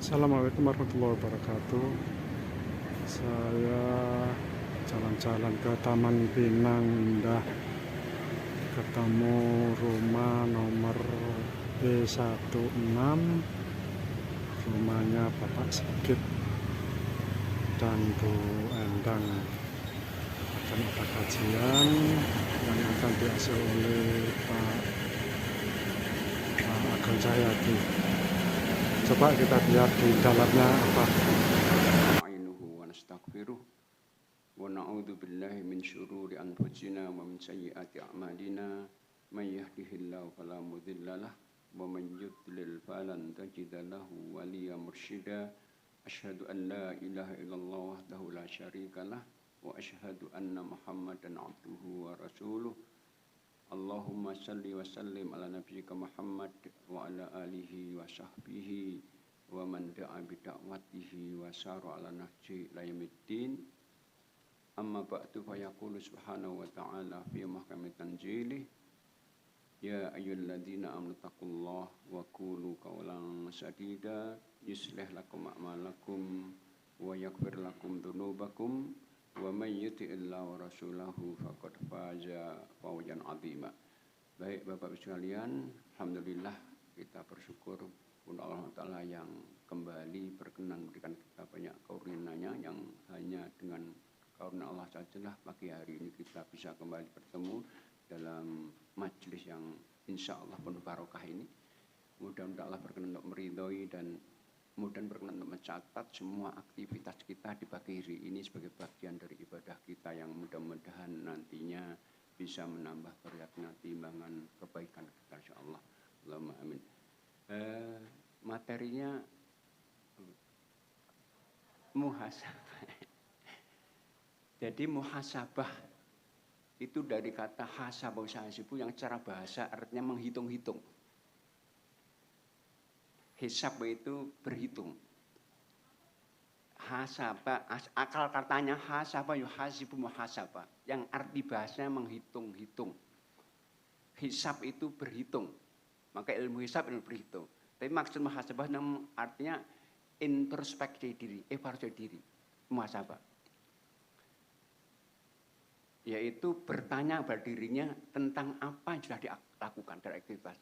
Assalamualaikum warahmatullahi wabarakatuh. Saya jalan-jalan ke Taman Pinang Indah, ketemu rumah nomor B16, rumahnya Bapak Sigit dan Bu Endang. Akan ada kajian yang akan dihasil oleh Pak Agung Cahyadi. Coba kita lihat di dalamnya apa. Nasta'inuhu wa nastaghfiruh wa na'udzu billahi min syururi anfusina wa min sayyiati a'malina may yahdihillahu fala mudhillalah wa man yudlil falan tajida lahu waliyyan mursyida. Asyhadu an la ilaha illallah wahdahu la syarikalah wa asyhadu anna Muhammadan abduhu wa rasuluh. Allahumma salli wa sallim ala nabiyyika Muhammad wa ala alihi wa sahbihi wa man da'a bi da'watihi wa sara ala nahji ila yaumiddin. Amma ba'du fa yaqulu subhanahu wa ta'ala fi mahkamit tanzilih ya ayyuhalladzina amanu taqullaha wa qulu qawlan sadida yuslih lakum a'malakum wa yaghfir lakum dzunubakum wa may yuti'illah wa rasulahu faqad faza fawzan 'azima. Baik Bapak Ibu sekalian, alhamdulillah kita bersyukur kepada Allah Ta'ala yang kembali berkenan memberikan kita banyak karunia-Nya, yang hanya dengan karunia Allah sajalah pagi hari ini kita bisa kembali bertemu dalam majelis yang insya Allah penuh barokah ini. Mudah-mudahan Allah berkenan untuk meridhoi dan kemudian berkenan untuk mencatat semua aktivitas kita di pagi hari ini sebagai bagian dari ibadah kita yang mudah-mudahan nantinya bisa menambah berkatnya timbangan kebaikan kita insyaallah. Allahumma amin. Materinya muhasabah. Jadi muhasabah itu dari kata hasabah hasibu yang secara bahasa artinya menghitung-hitung. Hisab itu berhitung. Hasabah, akal katanya hasabah yuhasibu muhasabah, yang arti bahasanya menghitung-hitung. Hisab itu berhitung. Maka ilmu hisab ilmu berhitung. Tapi maksud muhasabah artinya introspeksi diri, evaluasi diri, muhasabah. Yaitu bertanya pada dirinya tentang apa yang sudah dilakukan dari aktivitas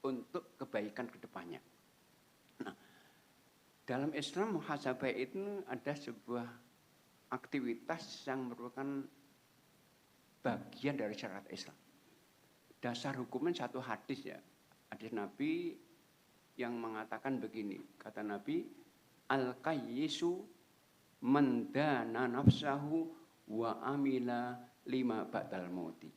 untuk kebaikan ke depannya. Nah, dalam Islam muhasabah itu ada sebuah aktivitas yang merupakan bagian dari syariat Islam. Dasar hukumnya satu hadis ya. Hadis Nabi yang mengatakan begini, kata Nabi, al-qayyisu man dana nafsahu wa amila lima ba'dal mauti.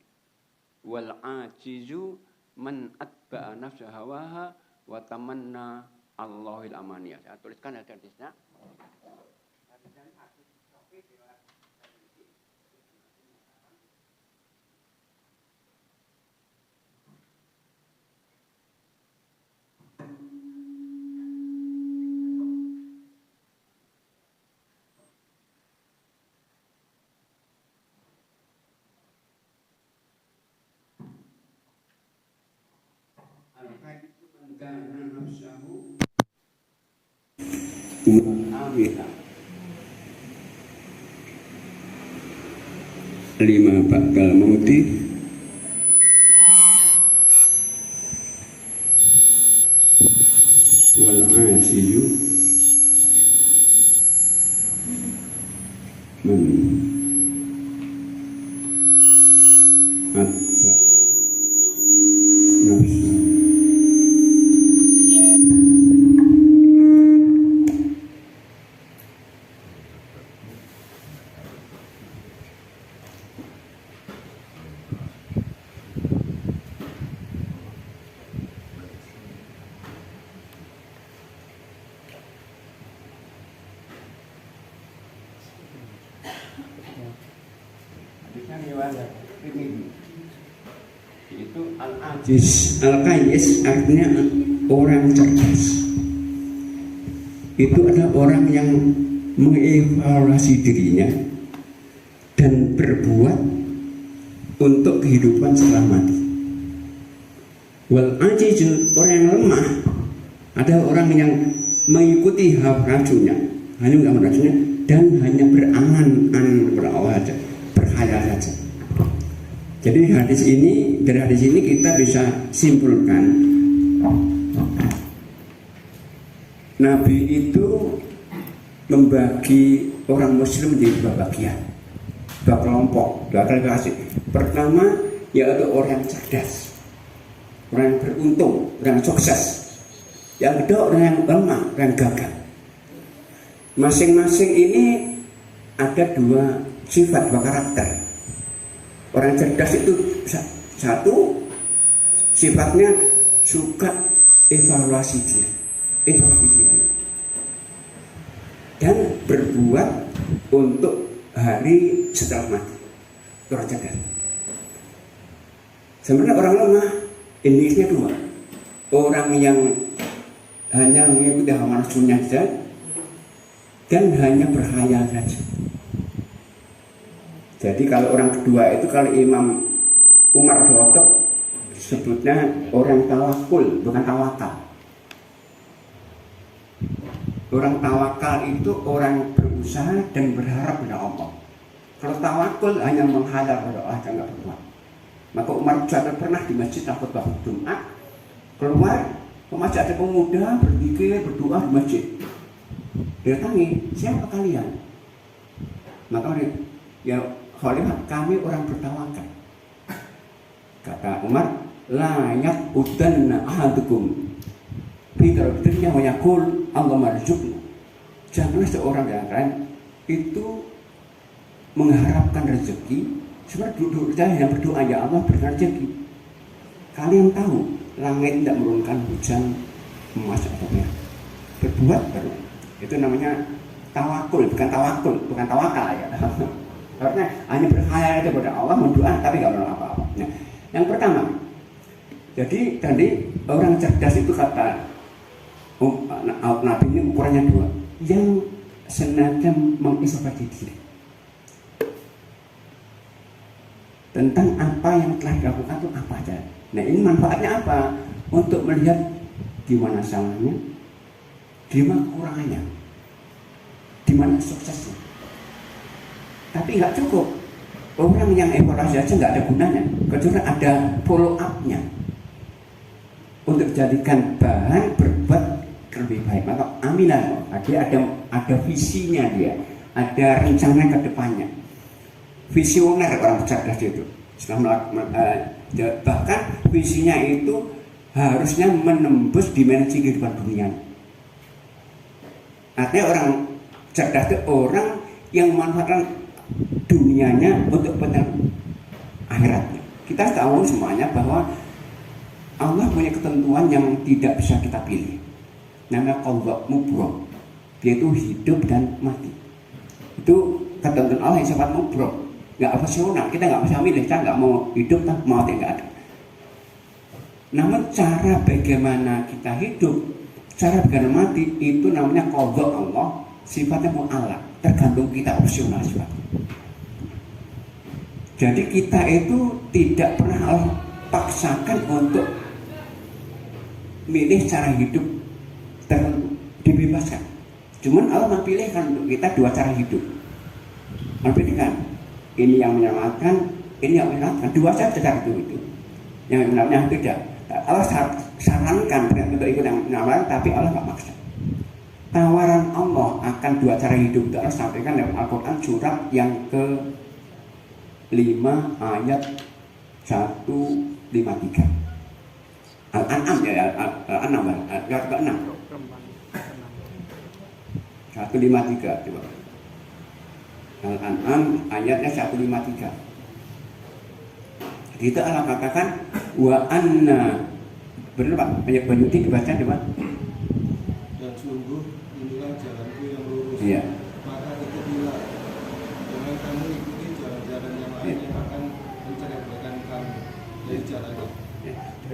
Wal ajizu man atba'a nafsa hawaha wa tamanna Allahil amaniyah. Saya tuliskan hadisnya. Lima ba'dal mauti wal ajiyu man atba nafsa. Itu al-ajiz, al-qayyis artinya orang cerdas. Itu adalah orang yang mengevaluasi dirinya dan berbuat untuk kehidupan setelah mati. Wal ajiz, orang yang lemah, ada orang yang mengikuti nafsunya, hanya mengikuti nafsunya dan hanya berangan-angan kepada Allah saja, berkhayal saja. Jadi dari hadis ini kita bisa simpulkan Nabi itu membagi orang Muslim menjadi dua bagian, dua kelompok, dua klasifikasi. Pertama yaitu orang yang cerdas, orang yang beruntung, orang yang sukses. Yang kedua orang yang lemah, orang yang gagal. Masing-masing ini ada dua sifat, dua karakter. Orang cerdas itu satu sifatnya suka evaluasi diri, dan berbuat untuk hari setelah mati. Orang cerdas. Sebenarnya orang lemah indikasinya dua. Orang yang hanya mengikuti hawa nafsunya saja dan hanya berkhayal saja. Jadi kalau orang kedua itu, kalau Imam Umar bin Khattab sebutnya orang tawakul, bukan tawakal. Orang tawakal itu orang berusaha dan berharap pada Allah. Kalau tawakul hanya menghadap pada Allah dan tidak berbuat. Maka Umar bin pernah di masjid khutbah Jumat, keluar, masih ada pemuda berzikir, berdoa di masjid. Dia tanya, siapa kalian? Maka dia, ya Khalifah, kami orang bertawakal. Kata Umar, layak udanna ahadukum fi darbihi wa yaqul Allahumma rzuqna. Janganlah seorang yang lain itu mengharapkan rezeki seperti duduk saja yang berdoa, ya Allah berikan rezeki. Kalian tahu langit tidak menurunkan hujan emas atau perak. Berbuat baru. Itu namanya tawakul, bukan tawakal ya. Karena hanya berkhayal kepada Allah, mendoa tapi nggak melakukan apa-apa. Nah, yang pertama, jadi tadi orang cerdas itu kata Nabi ini ukurannya dua, yang sengaja mengintrospeksi diri tentang apa yang telah dilakukan itu apa aja. Nah ini manfaatnya apa? Untuk melihat di mana salahnya, di mana kekurangannya, di mana suksesnya. Tapi nggak cukup. Orang yang evaluasi aja nggak ada gunanya, kecuali ada follow up-nya untuk dijadikan bahan berbuat lebih baik. Maka aminah, dia ada visinya, dia ada rencana ke depannya. Visioner orang cerdas itu. Bahkan visinya itu harusnya menembus dimensi kehidupan dunia. Artinya orang cerdas itu orang yang memanfaatkan dunianya untuk benar akhiratnya. Kita tahu semuanya bahwa Allah punya ketentuan yang tidak bisa kita pilih. Namanya qadha mubrah, yaitu hidup dan mati. Itu ketentuan Allah yang sifat mubrah, nggak opsional. Kita nggak bisa milih, kita nggak mau hidup tak mau nggak ada. Namun cara bagaimana kita hidup, cara bagaimana mati itu namanya qadha Allah, sifatnya mu'allaq, tergantung kita, opsional sifatnya. Jadi kita itu tidak pernah Allah paksakan untuk milih cara hidup tertentu, dibebaskan. Cuman Allah memilihkan untuk kita dua cara hidup. Memilihkan ini yang menyelamatkan, ini yang menyelamatkan, dua saja cara itu. Yang menyelamatkan tidak. Allah sarankan untuk ikut yang menyelamatkan, tapi Allah nggak maksa. Tawaran Allah akan dua cara hidup itu Allah sampaikan dalam Al-Quran surat yang ke-5 ayat 153. Al-An'am ya, Al-An'am ayat ke-6. 153 coba. Al-An'am ayatnya 153. Kita Allah katakan wa anna, benar Pak? Banyak Banyuti dibaca coba. Dan sungguh inilah jalanku yang lurus. Iya. Maka ikutilah. Jangan kamu ikuti jalan-jalan yang lain yang akan menceritakan kamu dari jalannya.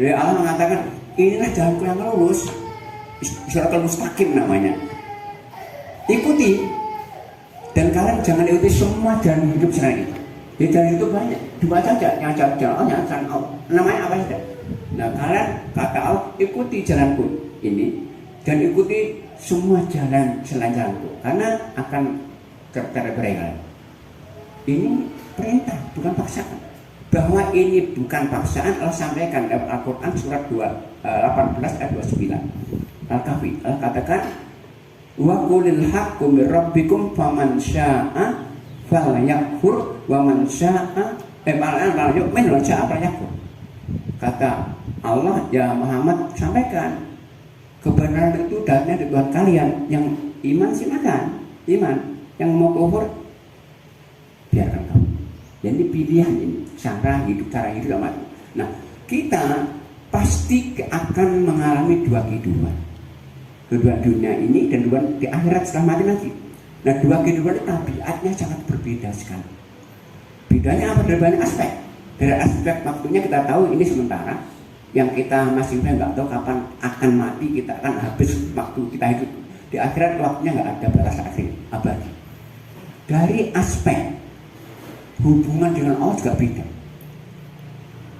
Jadi Allah mengatakan inilah jalanku yang lurus, Siratal Mustaqim namanya. Ikuti, dan kalian jangan ikuti semua jalan hidup selain itu. Di jalan itu banyak, dua saja yang jalan Allah, yang jalan Allah. Namanya apa saja? Nah kalian kata Allah ikuti jalanku ini, dan ikuti semua jalan selain jalanku, karena akan terberai. Ini perintah, bukan paksaan. Bahwa ini bukan paksaan, Allah sampaikan dalam Al-Quran surat 18 ayat 29 Al-Kahfi. Allah katakan, wa qulil haqqu mir rabbikum faman syaa'a falyakfur wa man syaa'a falyu'min wa syaa'a falyakfur. Kata Allah, ya Muhammad, sampaikan kebenaran itu datangnya dari Tuhan kalian. Yang iman silakan iman, yang mau kufur biarkan kamu. Jadi pilihan ini, cara hidup mati. Nah, kita pasti akan mengalami dua kehidupan, kedua dunia ini dan dua di akhirat setelah mati nanti. Nah, dua kehidupan itu tabiatnya sangat berbeda sekali. Bedanya apa? Dari banyak aspek. Dari aspek waktunya kita tahu ini sementara, yang kita masih nggak tahu kapan akan mati, kita akan habis waktu kita hidup. Di akhirat waktunya nggak ada batas akhir abadi. Dari aspek hubungan dengan Allah juga beda.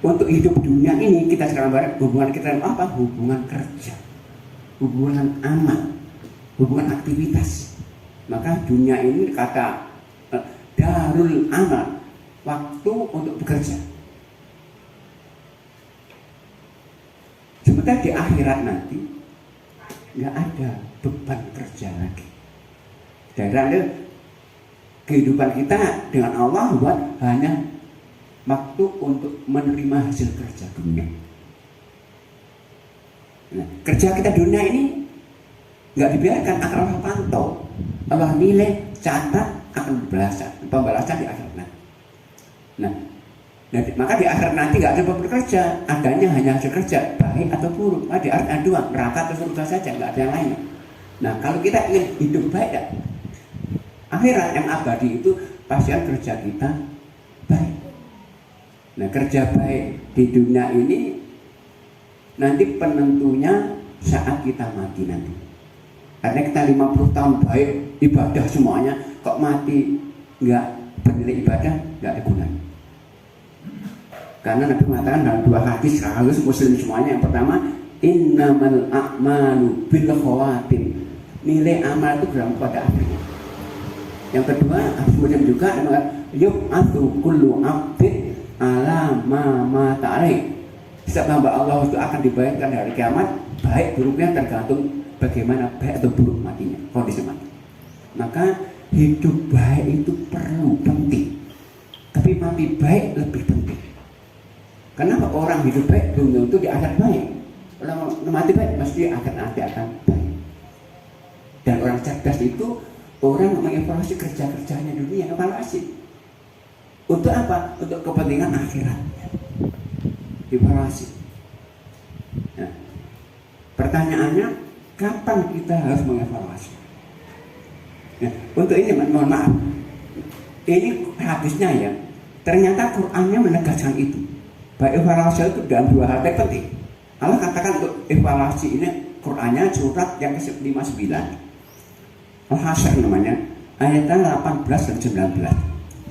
Untuk hidup dunia ini kita sekarang barat, hubungan kita dengan apa? Hubungan kerja, hubungan amal, hubungan aktivitas. Maka dunia ini kata darul amal, waktu untuk bekerja. Sementara di akhirat nanti nggak ada beban kerja lagi. Daerah kehidupan kita dengan Allah buat hanya waktu untuk menerima hasil kerja dunia. Nah, kerja kita dunia ini nggak dibiarkan, akan Allah pantau, Allah nilai, catat, akan pembalasan di akhirat nanti. Nah, maka di akhirat nanti nggak ada beban kerja, adanya hanya hasil kerja baik atau buruk. Di akhirat ada dua, neraka atau surga saja, nggak ada yang lain. Nah, kalau kita ingin hidup baik, akhirat yang abadi itu pastikan kerja kita baik. Nah, kerja baik di dunia ini nanti penentunya saat kita mati nanti. Karena kita 50 tahun baik ibadah semuanya, kok mati nggak bernilai ibadah, nggak ada gunanya. Karena Nabi mengatakan dalam dua hadis harus muslim semuanya. Yang pertama, innamal a'malu bil khawatim. Nilai amal itu bergantung pada akhirnya. Yang kedua, kemudian juga yub'atsu kullu 'abdin ala ma ta'alaih. Setiap hamba Allah itu akan dibayangkan di hari kiamat, baik buruknya tergantung bagaimana baik atau buruk matinya, kondisi mati. Maka hidup baik itu perlu, penting. Tapi mati baik lebih penting. Kenapa orang hidup baik belum tentu di akhirat baik? Orang mati baik mesti akan baik. Dan orang cerdas itu orang mengevaluasi kerja-kerjanya dunia, evaluasi. Untuk apa? Untuk kepentingan akhiratnya. Evaluasi. Nah, pertanyaannya, kapan kita harus mengevaluasi? Nah, untuk ini mohon maaf. Ini hadisnya ya. Ternyata Qur'annya menegaskan itu. Bahwa evaluasi itu dalam dua hal penting. Allah katakan untuk evaluasi ini Qur'annya surat yang ke-59. Al-Hasyr namanya, ayat 18 dan 19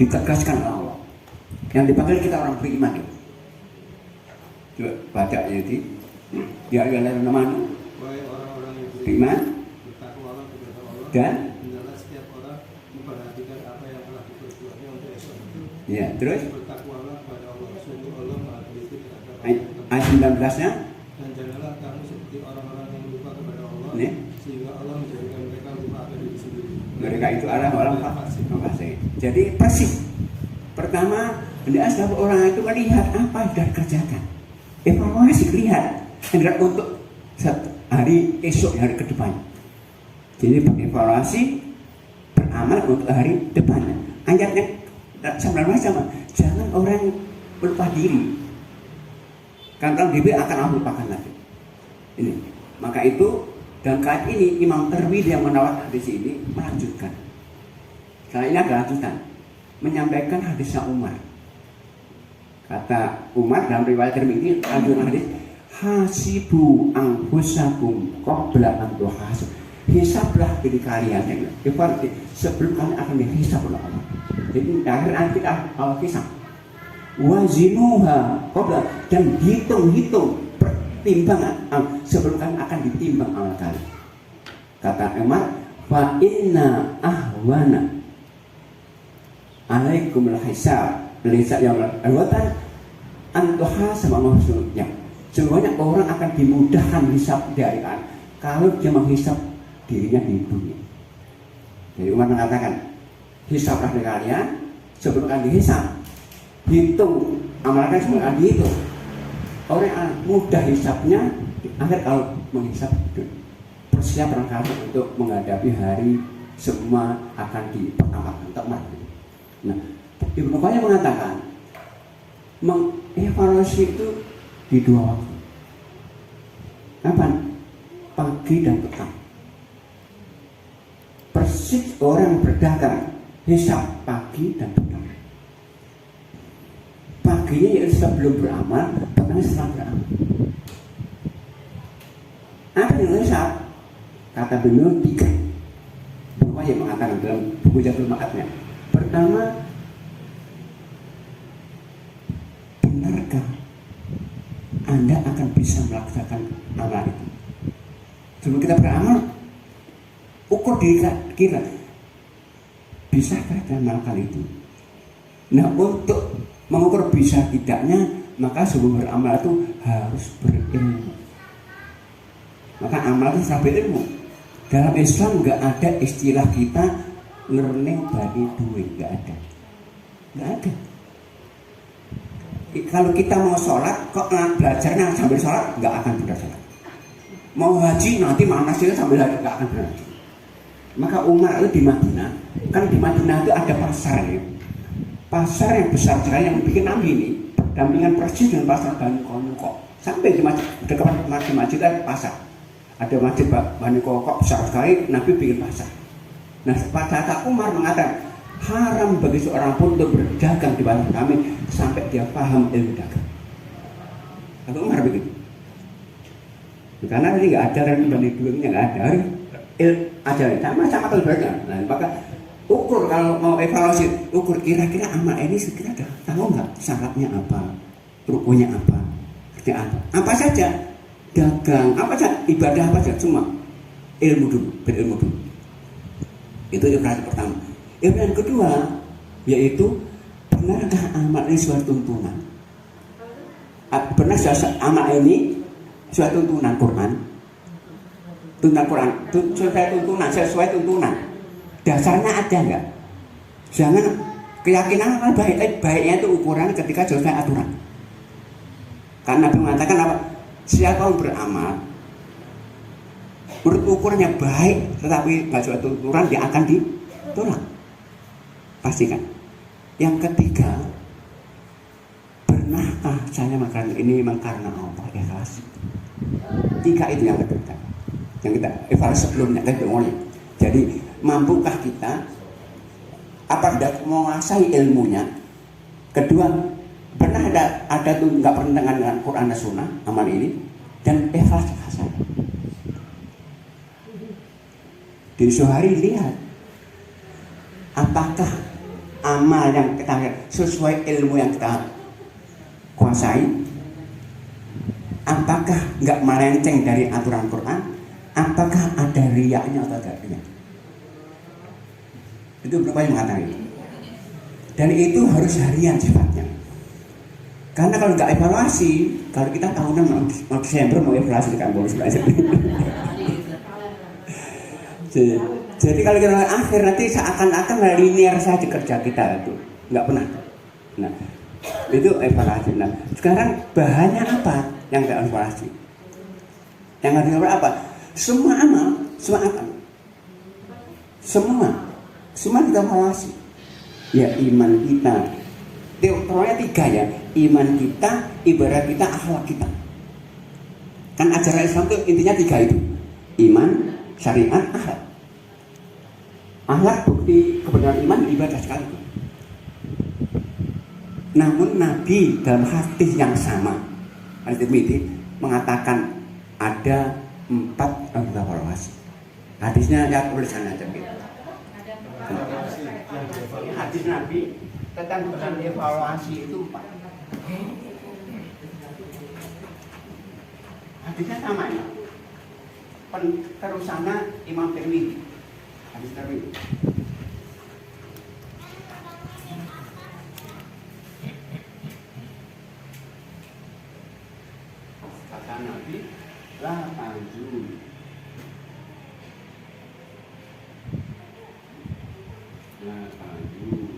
ditegaskan oleh Allah. Yang dipanggil kita orang beriman. Coba baca ayat ini. Ya ayyuhalladzina amanu, wahai orang-orang yang beriman bertakwalah kepada Allah, dan hendaklah setiap orang memperhatikan apa yang telah diperbuatnya untuk esok. ya, terus Bertakwalah kepada Allah, sungguh Allah Maha Teliti terhadap ayat 19-nya. dan janganlah kamu seperti orang-orang yang lupa kepada Allah, Ini. sehingga Allah menjadikan mereka lupa akan diri sendiri. Mereka itu adalah orang fasik. Jadi persis. Pertama, hendaknya orang itu melihat apa yang sudah dikerjakan. Evaluasi lihat. Hendak untuk hari esok, hari ke depan. Jadi evaluasi beramal untuk hari depannya. Ayatnya sama. Jangan orang lupa diri. Karena diri akan Allah lupakan lagi. Ini. Maka itu dan kait ini Imam Tirmidzi yang menawar hadis ini melanjutkan. Karena ini ada lanjutan, menyampaikan hadisnya Umar. Kata Umar dalam riwayat Tirmidzi lanjutan hadis, hasibu anfusakum qabla an tuhasab. Hisablah diri kalian sebelum kalian akan dihisab oleh Allah. Jadi akhir kita Allah hisab. Wazinuha qabla, dan hitung pertimbangan sebelum kalian akan ditimbang amal kalian. Kata Umar, fa inna ahwana alaikumul hisab lisa yaumil awatan antuha sama maksudnya. Semuanya orang akan dimudahkan hisab dari kalau dia menghisab dirinya di dunia. Jadi Umar mengatakan, hisablah dari kalian sebelum kalian dihisab. Hitung amalkan sebelum kalian dihitung. Orang yang mudah hisabnya, akhir kalau menghisab persiapan kamu untuk menghadapi hari semua akan dipertamatkan teman. Nah, Ibnu Qayyim mengatakan mengevaluasi itu di dua waktu. Kapan? Pagi dan petang. Persis orang berdagang hisab pagi dan petang. Paginya yaitu sebelum beramal, petangnya setelah beramal. Apa yang hisab? Kata beliau 3. Bapak yang mengatakan dalam buku Jadul Ma'adnya. Pertama, benarkah Anda akan bisa melaksanakan amal itu? Sebelum kita beramal, ukur diri kita, bisakah kita melakukan itu? Nah, untuk mengukur bisa tidaknya, maka sebelum beramal itu harus berilmu. Maka amal itu sampai ilmu. Dalam Islam nggak ada istilah kita learning by doing, nggak ada. Kalau kita mau sholat, kok belajarnya sambil sholat, nggak akan benar sholat. Mau haji nanti manasnya sambil haji, nggak akan benar. Maka Umar itu di Madinah, kan di Madinah itu ada pasar ya. Pasar yang besar sekali yang bikin Nabi ini berdampingan persis dengan pasar Bani Qainuqa. Sampai di dekat masjid ada pasar. Ada masjid Bani Qainuqa besar sekali, Nabi bikin pasar. Nah, kata Umar mengatakan haram bagi seorang pun untuk berdagang di pasar kami sampai dia paham ilmu dagang. Kata Umar begitu. Karena ini nggak ada kan Bani duitnya nggak ada, ajaran sama terbaiknya. Nah, maka ukur kalau mau evaluasi, ukur kira-kira amal ini sekira tahu nggak syaratnya apa, rukunnya apa, kerja apa saja, dagang apa saja, ibadah apa saja, semua ilmu dulu, berilmu dulu. Itu evaluasi pertama. Yang kedua yaitu benarkah amal ini suatu tuntunan? Benar amal ini suatu tuntunan Quran? Tuntunan Quran, sesuai tuntunan. Dasarnya ada enggak? Jangan keyakinan baiknya itu ukuran ketika selesai aturan. Karena Nabi mengatakan apa? Siapa yang beramal menurut ukurannya baik tetapi nggak sesuai aturan, dia akan ditolak. Pastikan. Yang ketiga, pernahkah saya makan ini memang karena Allah ikhlas? 3 itu yang ketiga. Yang kita evaluasi sebelumnya kita ngomongin. Jadi mampukah kita apa sudah menguasai ilmunya? Kedua, pernah ada tuh nggak bertentangan dengan Quran dan Sunnah amal ini, dan ikhlas hasan. Di sehari lihat apakah amal yang kita sesuai ilmu yang kita kuasai, apakah nggak melenceng dari aturan Quran, apakah ada riyaknya atau tidak riak. Itu berapa yang mengatakan itu. Dan itu harus harian sifatnya. Karena kalau nggak evaluasi, kalau kita tahunan mau Desember mau evaluasi kan boleh belajar. Jadi kalau kita akhir nanti seakan-akan linear saja kerja kita itu nggak pernah. Nah itu evaluasi. Nah sekarang bahannya apa yang kita evaluasi? Yang harus evaluasi apa? Semua amal, semua kita evaluasi. Ya iman kita. Teorinya 3 ya. Iman kita, ibadah kita, akhlak kita. Kan ajaran Islam itu intinya 3 itu. Iman, syariat, akhlak. Akhlak bukti kebenaran iman, ibadah sekali. Namun Nabi dalam hadis yang sama, hadis ini mengatakan ada 4 evaluasi. Hadisnya ya tulisannya aja gitu. Hadis Nabi tentang evaluasi itu 4. Hadisnya sama ya. Terusana Imam Tirmidzi. Hadis Tirmidzi. Kata Nabi, la tajul. La tajul.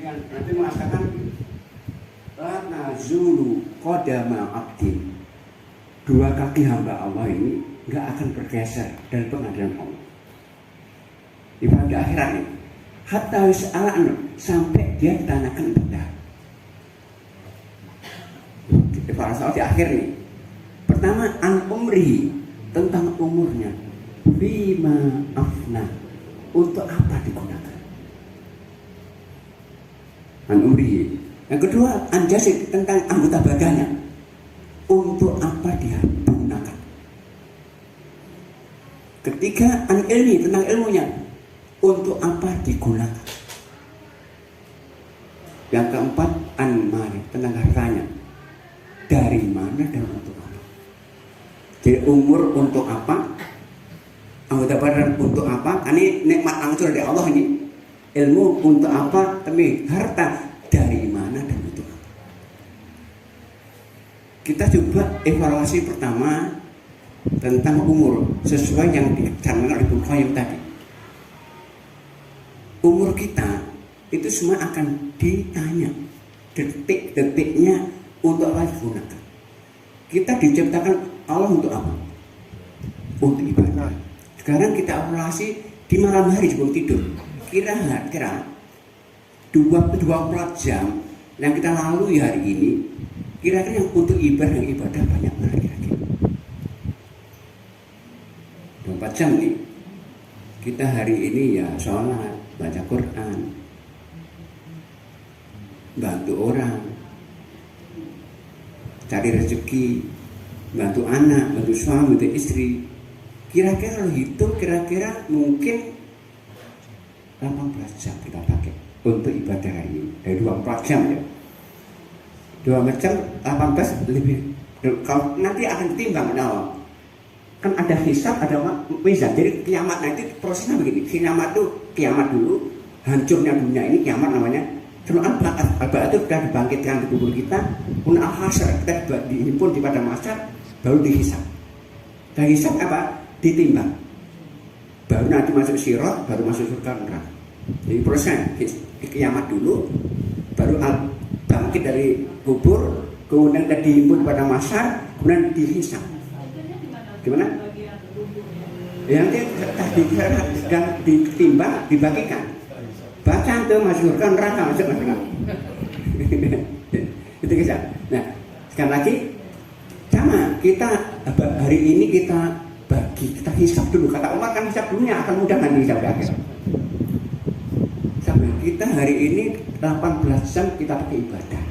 Nanti mengatakan la nazulu qadama abdin, dua kaki hamba Allah ini nggak akan bergeser dari pengadilan Allah di pada akhirat ini, hatta yus'alan, sampai dia ditanyakan tentang para saat di akhir nih. Pertama an umri, tentang umurnya, bima afna, untuk apa digunakan. An umri. Yang kedua, anjasid, tentang anggota badannya, untuk apa dia gunakan. Ketiga, an ilmi, tentang ilmunya, untuk apa digunakan. Yang keempat, an mali, tentang hartanya, dari mana dan untuk apa. Jadi umur untuk apa, anggota badan untuk apa. Ini nikmat langsung dari Allah ini. Ilmu untuk apa, tapi harta dari mana dan untuk apa. Kita coba evaluasi pertama tentang umur sesuai yang dicanangkan oleh Ibnu Qayyim tadi. Umur kita itu semua akan ditanya detik-detiknya untuk apa digunakan. Kita diciptakan Allah untuk apa? Untuk ibadah. Sekarang kita evaluasi di malam hari sebelum tidur. Kira-kira 24 jam yang kita lalui hari ini, kira-kira yang untuk ibadah banyak mana kira-kira? 24 jam nih. Kita hari ini ya sholat, baca Quran, bantu orang, cari rezeki, bantu anak, bantu suami, bantu istri. Kira-kira kalau hitung, kira-kira mungkin 18 jam kita pakai untuk ibadah hari ini. Dari 24 jam ya, 24 jam 18 lebih. Kalau nanti akan ditimbang, nah, kan ada hisab, ada mizan. Jadi kiamat nanti prosesnya begini. Kiamat itu kiamat dulu, hancurnya dunia ini kiamat namanya. Sebelum al-ba'at itu sudah dibangkitkan di tubuh kita, kemudian al-hasyar kita dihimpun di pada masyar, baru dihisab. Dan hisab apa? ditimbang. Baru nanti masuk sirat, baru masuk surga neraka. Jadi proses kiamat dulu, baru bangkit dari kubur, kemudian dihimpun pada masyar, kemudian dihisab. Gimana? Ya, nanti tadi dan ditimbang, dibagikan. Baca tuh masuk surga neraka, masuk neraka. Itu kisah. Nah, sekali lagi sama kita hari ini kita bagi, kita hisab dulu. Kata Umar kan hisab dulunya akan mudah nanti hisab di akhir. Sampai kita hari ini 18 jam kita pakai ibadah.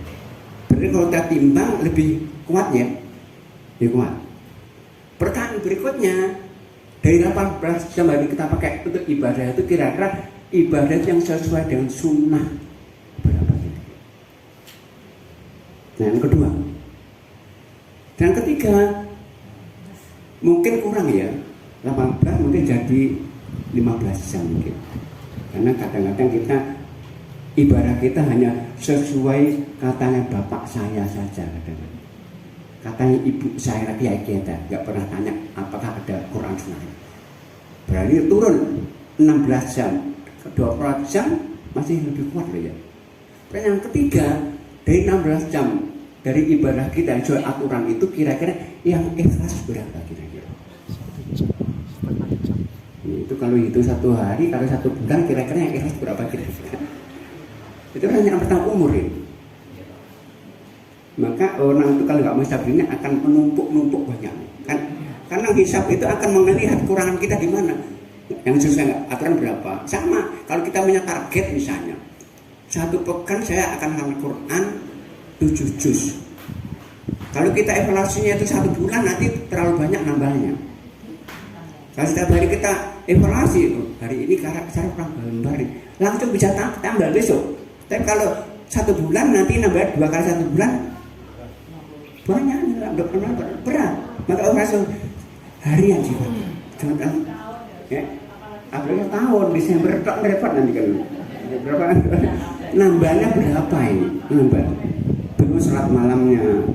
Berarti kalau kita timbang lebih kuat ya, lebih kuat. Pertanyaan berikutnya, dari 18 jam hari kita pakai untuk ibadah itu kira-kira ibadah yang sesuai dengan sunnah berapa? Nah, yang kedua. Dan ketiga, mungkin kurang ya, 18 mungkin jadi 15 jam mungkin. Karena kadang-kadang kita ibadah kita hanya sesuai katanya bapak saya saja kadang-kadang. Katanya ibu saya lagi kita nggak pernah tanya apakah ada Quran Sunnah. Berarti turun 16 jam, 24 jam masih lebih kuat loh ya. Pertanyaan ketiga, dari 16 jam dari ibadah kita yang sesuai aturan itu kira-kira yang ikhlas berapa kira-kira? Itu kalau itu 1 hari, kalau 1 bulan kira-kira yang ikhlas berapa kira-kira? Itu pertanyaan pertama umur ini. Maka orang itu kalau nggak hisab ini akan menumpuk banyak kan, karena hisab itu akan melihat kekurangan kita di mana, yang sesuai aturan berapa. Sama kalau kita punya target misalnya 1 pekan saya akan hafal Quran 7 juz. Kalau kita evaluasinya itu 1 bulan nanti terlalu banyak nambahnya. Kalau setiap hari kita evaluasi, hari ini karena saya kurang gambar langsung bisa tambah besok. Tapi kalau 1 bulan nanti nambah 2 kali 1 bulan banyak, berat. Maka evaluasi harian sih Pak. Jangan ya. Apalagi tahun Desember tak repot nanti kan. Berapa nambahnya berapa ini? Nambah. Belum sholat malamnya.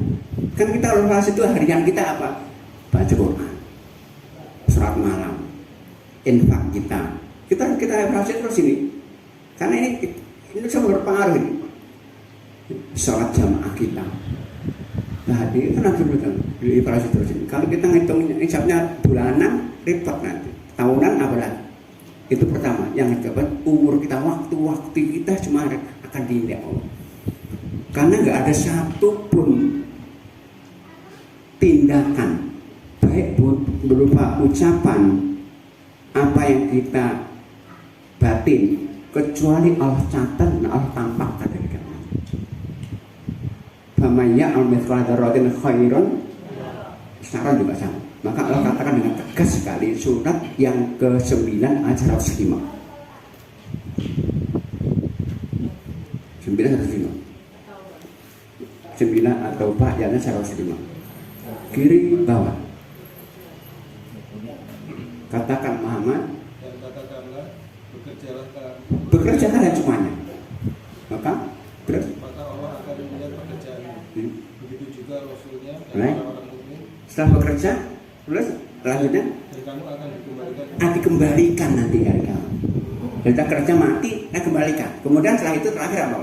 Kan kita evaluasi itu harian kita apa? Baca Quran. Sholat malam. Infak kita. Kita evaluasi terus ini. Karena ini semua berpengaruh ini. Sholat jamaah kita. Nah, itu nanti di evaluasi terus ini. Kalau kita ngitung hisabnya bulanan, repot nanti. Tahunan apalagi. Itu pertama. Yang kedua, umur kita, waktu kita cuma akan diindak Allah. Karena nggak ada satupun tindakan baik berupa ucapan apa yang kita batin kecuali Allah catat dan Allah tampakkan dari kita. Famaya al-mithqala dzarratin khairan saran juga sama. Maka Allah katakan dengan tegas sekali surat yang ke-9 ayat 105. 9 atau Pak ayatnya 105. Kiri bawah. Katakan Muhammad, dan katakanlah bekerjakan dan semuanya. Maka Allah akan melihat pekerjaanmu. Begitu juga Rasulnya dan Baik. orang-orang mukmin. Setelah bekerja, terus selanjutnya Dan kamu akan dikembalikan nanti dari kamu. Kita kerja mati, kita kembalikan. Kemudian setelah itu terakhir apa?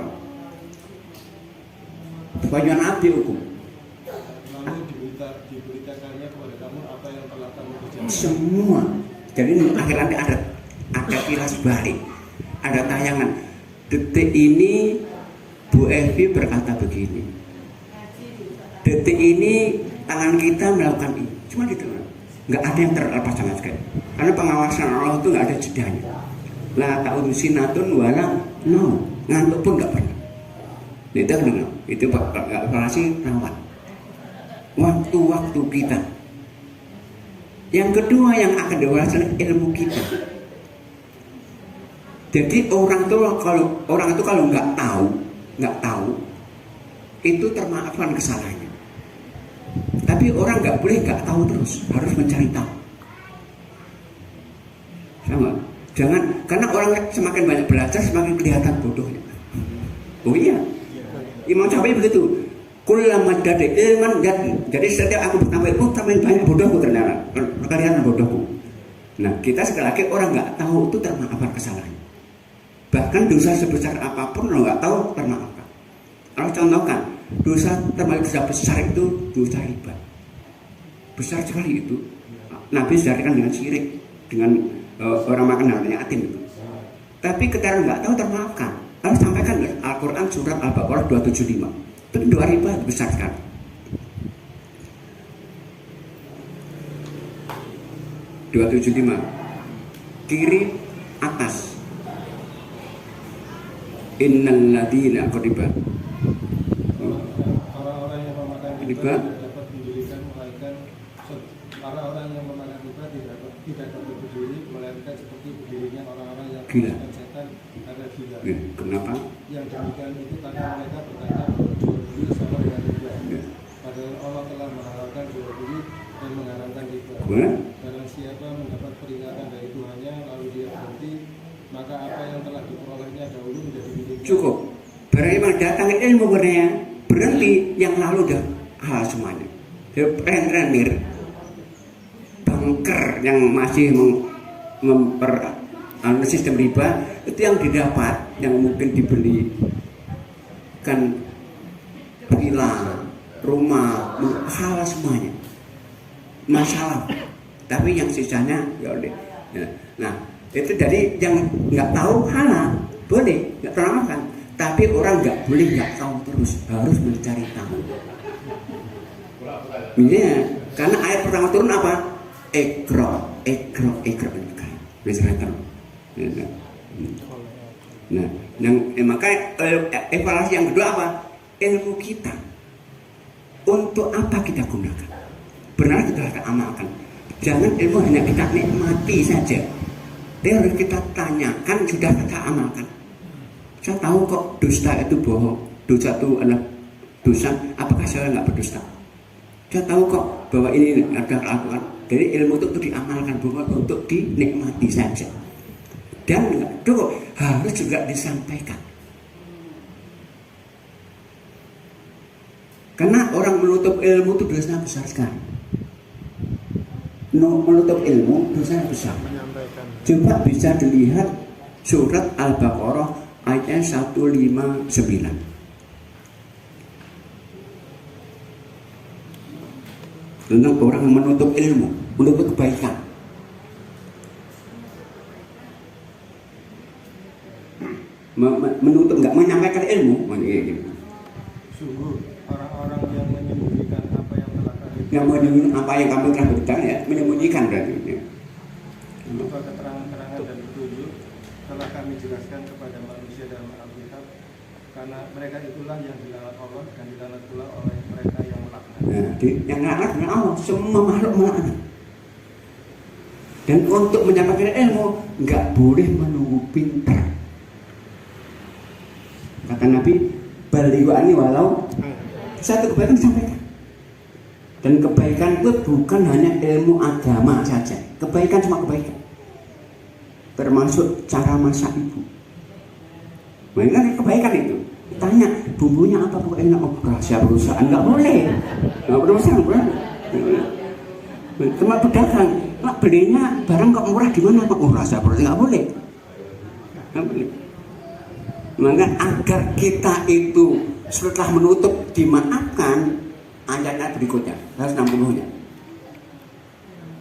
Bagian Nabi hukum. lalu diberitakannya kepada kamu apa yang telah kamu kerjakan. Semua. Jadi akhir nanti ada kilas balik, ada tayangan. Detik ini Bu Evi berkata begini. Detik ini tangan kita melakukan ini. Cuma gitu. Nggak ada yang terlepas sama sekali. Karena pengawasan Allah itu nggak ada jedanya. La ta'udhu sinatun wala no, ngantuk pun nggak pernah. Itu evaluasi rawat. Waktu-waktu kita. Yang kedua yang akan dewasa ilmu kita. Jadi orang itu kalau nggak tahu, itu termaafkan kesalahannya. Tapi orang nggak boleh nggak tahu terus, harus mencari tahu. Sama. Jangan, karena orang semakin banyak belajar semakin kelihatan bodohnya. Oh iya, Imam Syafi'i begitu. Kullama jadi ilman jadi setiap aku bertambah ilmu tambah banyak bodohku ternyata kalian bodohku. Nah kita sekali lagi orang nggak tahu itu termaafkan kesalahan. Bahkan dosa sebesar apapun lo nggak tahu termaafkan. Kalau contohkan dosa termasuk dosa besar itu dosa riba. Besar sekali itu. Nabi sejarahkan dengan syirik, dengan orang makan hartanya yatim itu. Tapi ketika nggak tahu termaafkan. Lalu sampaikan Al-Quran surat Al-Baqarah 275. Itu doa riba besar sekali. Kiri atas. Innal ladina qadiba. Orang-orang yang memakan riba tidak dapat mendirikan melainkan orang-orang yang memakan riba tidak dapat berdiri melainkan seperti berdirinya orang-orang yang Gila. setan karena gila. Kenapa? Yang demikian itu karena mereka berkata bahwa jual beli sama dengan riba. Padahal Allah telah menghalalkan jual beli dan mengharamkan riba. Barang siapa mendapat peringatan dari Tuhannya lalu dia berhenti, maka apa yang telah diperolehnya dahulu menjadi miliknya. Cukup. Berarti datang ilmu kepadanya berhenti yang lalu udah hal semuanya. Rentenir, banker yang masih sistem riba itu yang didapat, yang mungkin dibeli kan villa, rumah, hal semuanya masalah. Tapi yang sisanya ya udah. Nah itu jadi yang nggak tahu halal boleh nggak termakan, tapi orang nggak boleh nggak tahu terus, harus mencari tahu. Iya, karena ayat pertama turun apa? Ikra. Nah, maka evaluasi yang kedua apa? Ilmu kita. Untuk apa kita gunakan? Benar kita harus amalkan. Jangan ilmu hanya kita nikmati saja. Dia harus kita tanyakan, sudah kita amalkan. Saya tahu kok dusta itu bohong, dosa itu adalah dosa. Apakah saya nggak berdusta? Saya tahu kok bahwa ini ada kelakuan. Jadi ilmu itu untuk diamalkan, bukan untuk dinikmati saja. Dan itu harus juga disampaikan. Karena orang menutup ilmu itu dosanya besar sekali. Menutup ilmu dosanya besar. Coba bisa dilihat surat Al-Baqarah ayat 159. Tentang orang yang menutup ilmu, menutup kebaikan. Menutup, nggak menyampaikan ilmu. Sungguh orang-orang yang menyembunyikan apa yang telah kami Yang menyembunyikan apa yang kamu telah berikan ya, menyembunyikan berarti. berupa keterangan-keterangan dan petunjuk telah kami jelaskan kepada manusia dalam Alkitab, karena mereka itulah yang dilaknat Allah dan dilaknat pula oleh mereka yang melaknat. Nah, yang laknat dengan Allah, semua makhluk melaknat. Dan untuk menyampaikan ilmu nggak boleh menunggu pintar. Kata Nabi, balighani walau satu kebaikan disampaikan. Dan kebaikan itu bukan hanya ilmu agama saja. Kebaikan cuma kebaikan. Termasuk cara masak ibu. Mainkan kebaikan itu. Tanya bumbunya apa pokoknya, oh rahasia perusahaan, nggak boleh. Nggak perusahaan boleh. Cuma pedagang, nak belinya barang kok murah di mana kok rahasia perusahaan, nggak boleh. Nggak boleh. Maka agar kita itu setelah menutup dimaafkan, ayat-ayat berikutnya 160-nya.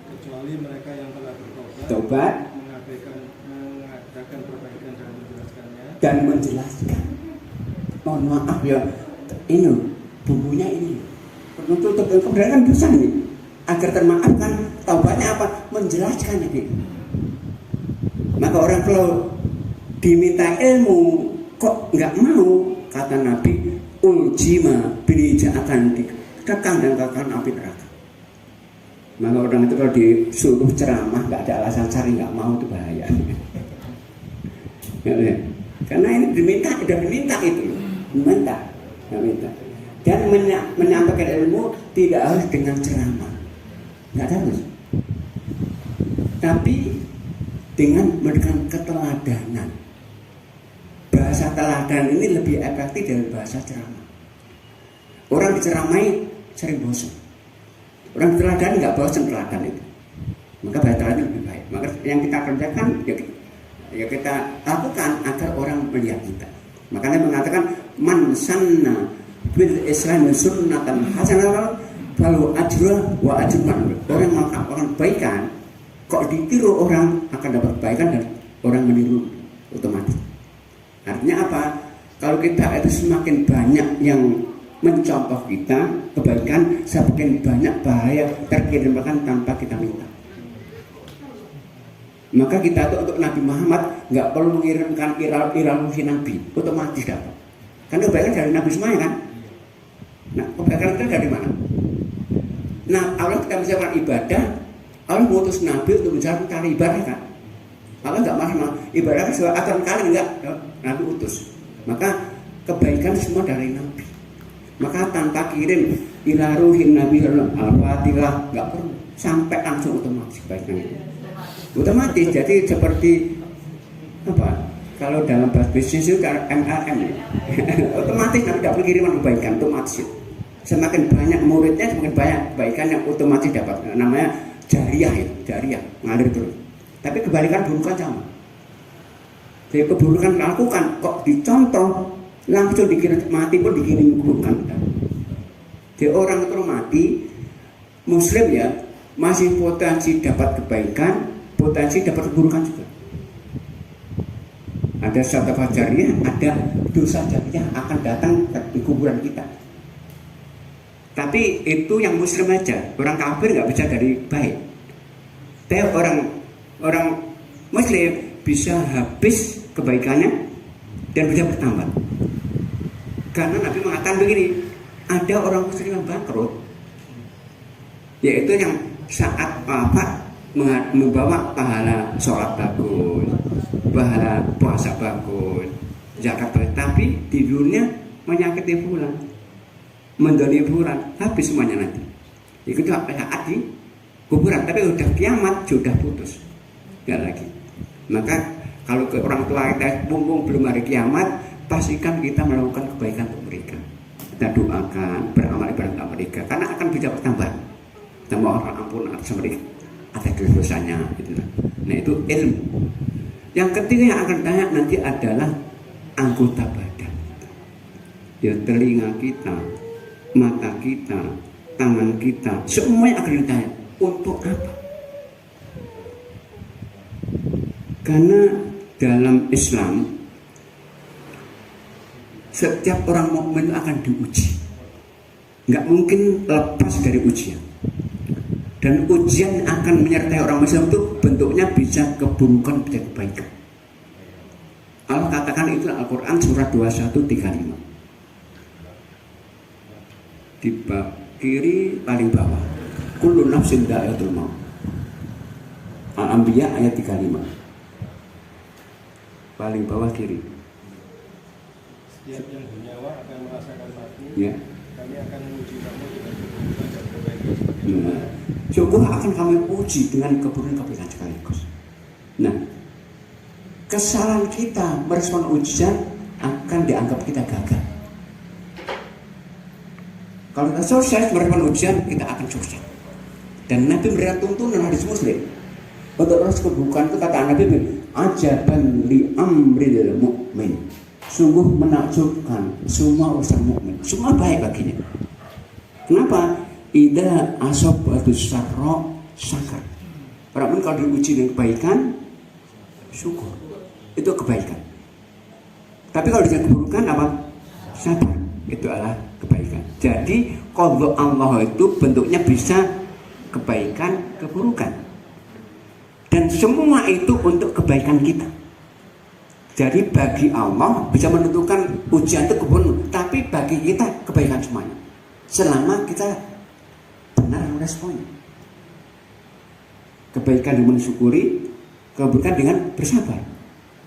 Kecuali mereka yang telah bertobat, Tobat mengadakan perbaikan dan menjelaskannya. dan menjelaskan. Mohon maaf ya, ini bumbunya ini. Menutup kemudian kan dosa nih. Agar termaafkan, taubatnya apa? Menjelaskan ini. Maka orang kalau diminta ilmu kok nggak mau, kata Nabi, uljima binija akan dikekang dan kekang api neraka. Maka orang itu kalau disuruh ceramah nggak ada alasan cari nggak mau, itu bahaya. Ya, karena ini diminta itu, diminta. Dan menyampaikan ilmu tidak harus dengan ceramah, nggak harus. Tapi dengan memberikan keteladanan. Bahasa teladan ini lebih efektif dari bahasa ceramah. Orang diceramai sering bosan. Orang teladan nggak bosan teladan itu. Maka baca teladan lebih baik. Maka yang kita kerjakan ya kita lakukan agar orang melihat kita. Makanya mengatakan man sanna bil Islam sunnatan hasanah falahu ajruha wa ajrun. Orang melakukan kebaikan kok ditiru orang akan dapat kebaikan dan orang meniru otomatis. Artinya apa? Kalau kita itu semakin banyak yang mencontoh kita kebaikan, semakin banyak bahaya terkirimkan tanpa kita minta. Maka kita tuh untuk Nabi Muhammad nggak perlu mengirimkan iral si Nabi, otomatis dapat. Karena kebaikan dari Nabi semuanya kan. Nah, kebaikan itu dari mana? Nah, Allah kita menjalankan ibadah, Allah mengutus Nabi untuk menjalankan cara ibadah kan. Allah nggak marah ibadah sesuai aturan kali enggak, Nabi utus. Maka kebaikan semua dari Nabi. Maka tanpa kirim ila ruhin Nabi al-Fatihah nggak perlu, sampai langsung otomatis kebaikan itu. Otomatis, jadi seperti apa? Kalau dalam bahasa bisnis itu MLM, otomatis nanti dapat kiriman kebaikan otomatis. Semakin banyak muridnya, semakin banyak kebaikan yang otomatis dapat. Namanya jariah itu, jariah ngalir terus. Tapi kebalikan burukan sama. Jadi keburukan lakukan kok dicontoh langsung dikirim mati pun dikirim keburukan. Jadi orang itu mati Muslim ya masih potensi dapat kebaikan, potensi dapat keburukan juga. Ada syafa'at jariyah, ada dosa jariyah akan datang di kuburan kita. Tapi itu yang Muslim aja, orang kafir nggak bisa dari baik. Tapi orang Muslim bisa habis kebaikannya dan bisa bertambah. Karena Nabi mengatakan begini, ada orang Muslim yang bangkrut, yaitu yang saat wafat membawa pahala sholat bagus, pahala puasa bagus, zakat bagus, tapi di dunia menyakiti fulan, mendolimi fulan, habis semuanya nanti. Itu saat di kuburan, tapi udah kiamat sudah putus, nggak lagi. Maka kalau ke orang tua kita mumpung belum hari kiamat, pastikan kita melakukan kebaikan untuk mereka. Kita doakan, beramal ibadah mereka, karena akan bisa bertambah. Kita mohon ampun atas mereka, atas dosanya. Gitu. Nah itu ilmu. Yang ketiga yang akan ditanya nanti adalah anggota badan. Ya telinga kita, mata kita, tangan kita, semuanya akan ditanya untuk apa? Karena dalam Islam setiap orang mukmin akan diuji, nggak mungkin lepas dari ujian. Dan ujian akan menyertai orang Muslim itu bentuknya bisa keburukan, bisa kebaikan. Allah katakan itu Al-Quran surat 21:35 di bab kiri paling bawah, kullu nafsin dha'iqatul maut. Al-Anbiya ayat 35 paling bawah kiri. Setiap yang bernyawa akan merasakan mati. Ya. Kami akan menguji kamu dengan keburukan dan kebaikan sebagaimana. Syukur akan kami uji dengan keburukan sekaligus. Nah, kesalahan kita merespon ujian akan dianggap kita gagal. Kalau kita sukses merespon ujian, kita akan sukses. Dan Nabi memberikan tuntunan hadis Muslim. Untuk terus keburukan itu kata Nabi, ajaban li amril mu'min. Sungguh menakjubkan semua urusan mukmin, semua baik baginya. Kenapa? Ida asobatus sarro sakar. Orang kalau diuji dengan kebaikan, syukur, itu kebaikan. Tapi kalau dengan keburukan apa? Sabar, itu adalah kebaikan. Jadi qadha Allah itu bentuknya bisa kebaikan, keburukan, dan semua itu untuk kebaikan kita. Jadi bagi Allah bisa menentukan ujian itu keburukan, tapi bagi kita kebaikan semuanya. Selama kita benar meresponnya. Kebaikan dengan mensyukuri, keburukan dengan bersabar.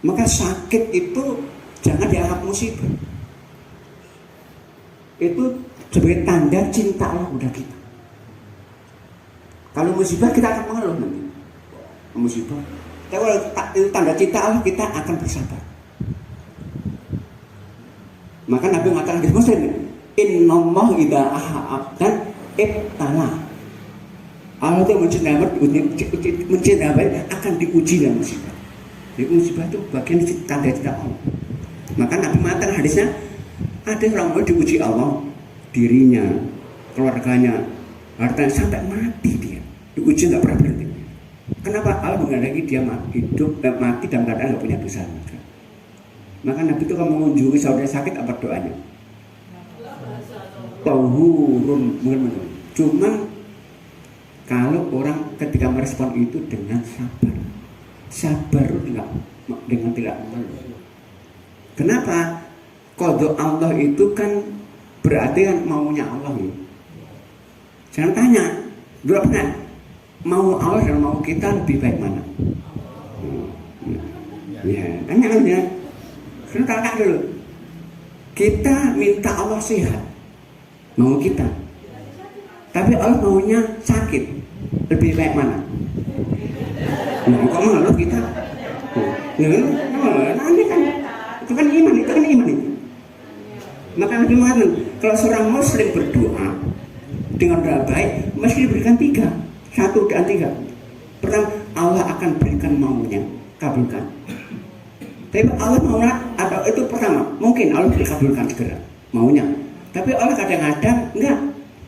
Maka sakit itu jangan dianggap musibah. Itu sebagai tanda cinta Allah kepada kita. Kalau musibah kita akan mengeluh nanti. Musibah. Tapi kalau itu tanda cinta Allah, kita akan bersabar. Maka Nabi mengatakan di Muslim, Innallahu idza ahabban ibtala. Allah itu mencintai akan diuji dengan musibah. Jadi musibah itu bagian tanda cinta Allah. Maka Nabi mengatakan hadisnya, ada orang diuji Allah, dirinya, keluarganya, hartanya sampai mati dia. Diuji nggak pernah berhenti. Kenapa Allah menghendaki dia hidup dan mati dalam keadaan nggak punya dosa? Maka Nabi itu kalau mengunjungi saudara sakit apa doanya? Tahurun, cuman kalau orang ketika merespon itu dengan sabar dengan tidak mengeluh. Kenapa? Qadha Allah itu kan berarti kan maunya Allah ya. Jangan tanya, dulu pernah mau Allah dan mau kita lebih baik mana? Ya, tanya aja. Tanya dulu. Kita minta Allah sehat, mau kita. Tapi Allah maunya sakit, lebih baik mana? Nah, kok mengeluh kita? Nanti kan itu kan iman itu. Maka Nabi mengatakan kalau seorang Muslim berdoa dengan doa baik mesti diberikan 3, 1 dan 3. Pertama, Allah akan berikan maunya, kabulkan. Tapi Allah mau atau itu pertama, mungkin Allah dikabulkan segera maunya. Tapi Allah kadang-kadang enggak,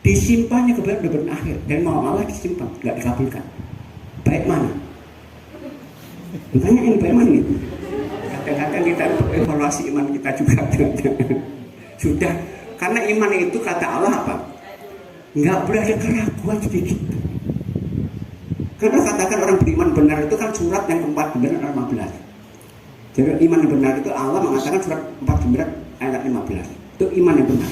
disimpannya kebenaran akhir dan mau Allah disimpan, enggak dikabulkan. Baik mana? Makanya ini baik mana ini? Kadang-kadang kita evaluasi iman kita juga sudah, karena iman itu kata Allah apa? Enggak boleh ada keraguan sedikit. Karena katakan orang beriman benar itu kan surat yang keempat benar 15. Jadi iman yang benar itu Allah mengatakan surat 49 ayat 15. Itu iman yang benar.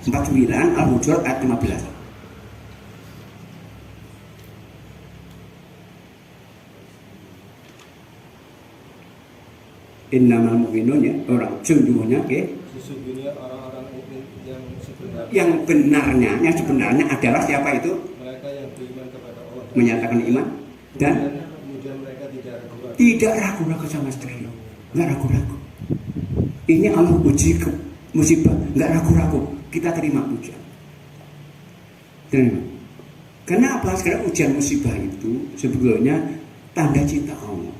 49 Al-Hujurat ayat 15. Innamal mu'minun ya, orang sungguhnya sesungguhnya orang-orang mukmin yang sebenarnya adalah siapa itu? Mereka yang beriman kepada Allah, menyatakan iman dan kemudian mereka tidak ragu-ragu sama sekali, nggak ragu-ragu. Ini Allah uji ke musibah, nggak ragu-ragu, kita terima ujian. Terima. Kenapa? Karena ujian musibah itu sebetulnya tanda cinta Allah.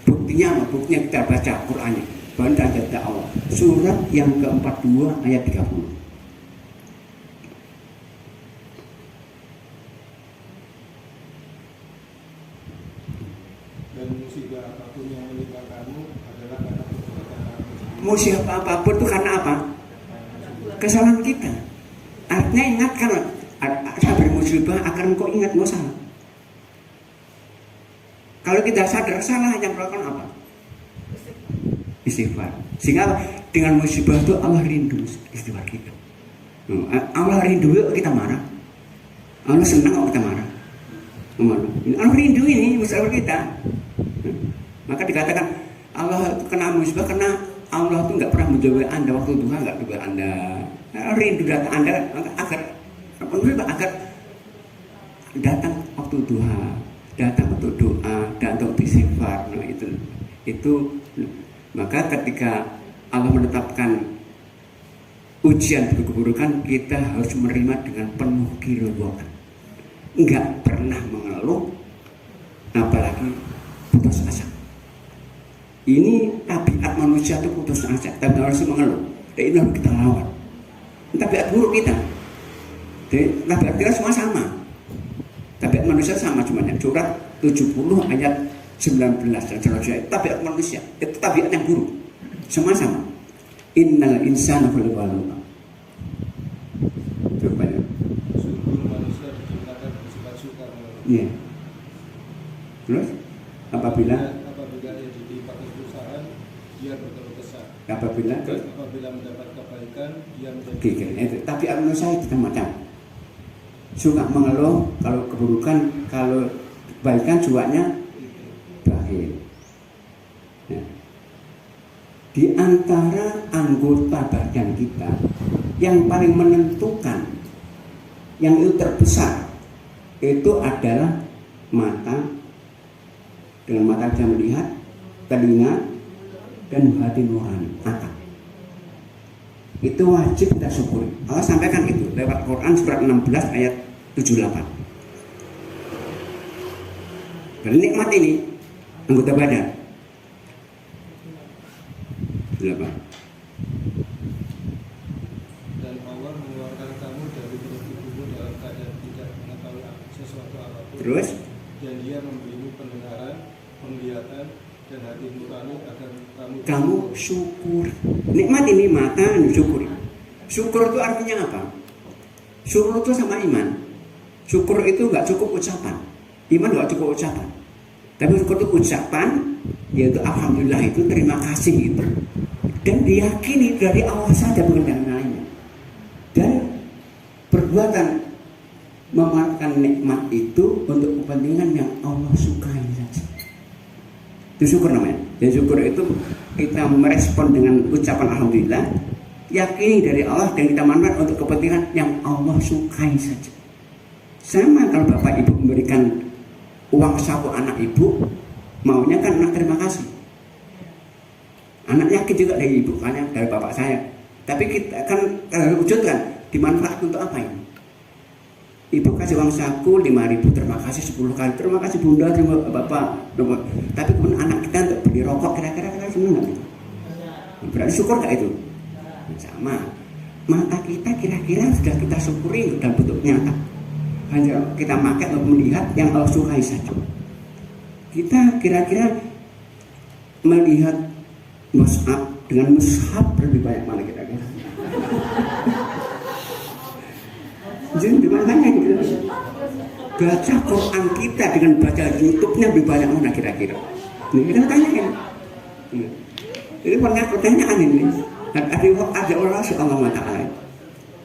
Buktinya apa? Buktinya kita baca Qur'annya, bahwa tanda cinta Allah. Surat yang ke-42 ayat 30. musibah apapun yang menimpa kamu adalah karena perbuatan kamu. Musibah apapun itu karena apa? Kesalahan kita. Artinya ingatkan, saya bermusibah akan kau ingat mau salah. Kalau kita sadar salah, yang melakukan apa? Istighfar. Sehingga dengan musibah itu Allah rindu istighfar kita. Allah rindu kita marah. Allah senang kalau kita marah. Allah rindu ini musibah kita. Maka dikatakan Allah kena musibah karena Allah itu nggak pernah menjauhi Anda waktu duha, nggak menjauhi Anda. Rindu datang Anda agar datang waktu duha, datang untuk doa, datang untuk istighfar. Nah, itu maka ketika Allah menetapkan ujian keburukan, kita harus menerima dengan penuh keriduan. Enggak pernah mengeluh, apalagi putus asa. Ini tabiat manusia itu putus asa, tapi harus mengeluh. Dan itu harus kita lawan. Tabiat buruk kita. Jadi tabiat kita semua sama. Tabiat manusia sama semuanya. Surat 70 ayat 19 dan seterusnya. Tabiat manusia itu tabiat yang buruk. Semua sama. Innal insana khuliqa. Coba ya. Sungguh manusia diciptakan bersifat suka mengeluh. Iya. Terus apabila ia ditimpa kesusahan, dia berkeluh kesah. apabila mendapat kebaikan, dia menjadi itu. Tapi manusia itu macam suka mengeluh kalau keburukan, kalau kebaikan suaknya baik. Ya. Di antara anggota badan kita yang paling menentukan, yang itu terbesar, itu adalah mata. Dengan mata bisa melihat, telinga, dan hati nurani, akal. itu wajib kita syukuri. Allah sampaikan itu lewat Quran surat 16 ayat 78. Dan nikmat ini anggota badan. Berapa? Dan Allah mengeluarkan kamu dari perut ibumu dalam keadaan tidak mengetahui sesuatu apapun. Terus? Dan Dia memberimu pendengaran, penglihatan, dan hati nurani agar kamu syukur. Nikmat ini mata syukuri. Syukur itu artinya apa? Syukur itu sama iman. Syukur itu nggak cukup ucapan. Iman nggak cukup ucapan. Tapi syukur itu ucapan, yaitu alhamdulillah, itu terima kasih itu. Dan diyakini dari Allah saja, bukan dari lainnya. Dan perbuatan memanfaatkan nikmat itu untuk kepentingan yang Allah sukai saja. Itu syukur namanya. Dan syukur itu kita merespon dengan ucapan alhamdulillah, yakini dari Allah, dan kita manfaat untuk kepentingan yang Allah sukai saja. Sama kalau bapak ibu memberikan uang saku anak ibu, maunya kan anak terima kasih. Anak yakin juga dari ibu, karena dari bapak saya. Tapi kita kan wujudkan dimanfaatkan untuk apa ini? Ibu kasih uang saku 5.000, terima kasih 10 kali, terima kasih bunda, terima bapak. Tapi kemudian anak kita untuk beli rokok, kira-kira kita senang nggak itu? Berarti syukur nggak itu? Sama. Mata kita kira-kira sudah kita syukuri dalam bentuk nyata. Hanya kita pakai untuk melihat yang Allah sukai saja. Kita kira-kira melihat mushaf dengan mushaf lebih banyak mana kira-kira? Jadi makanya gitu. Baca Quran kita dengan baca YouTube-nya lebih banyak mana kira-kira? Ini kita tanyakan. Ini pertanyaan ini. Ada orang Allah Ta'ala.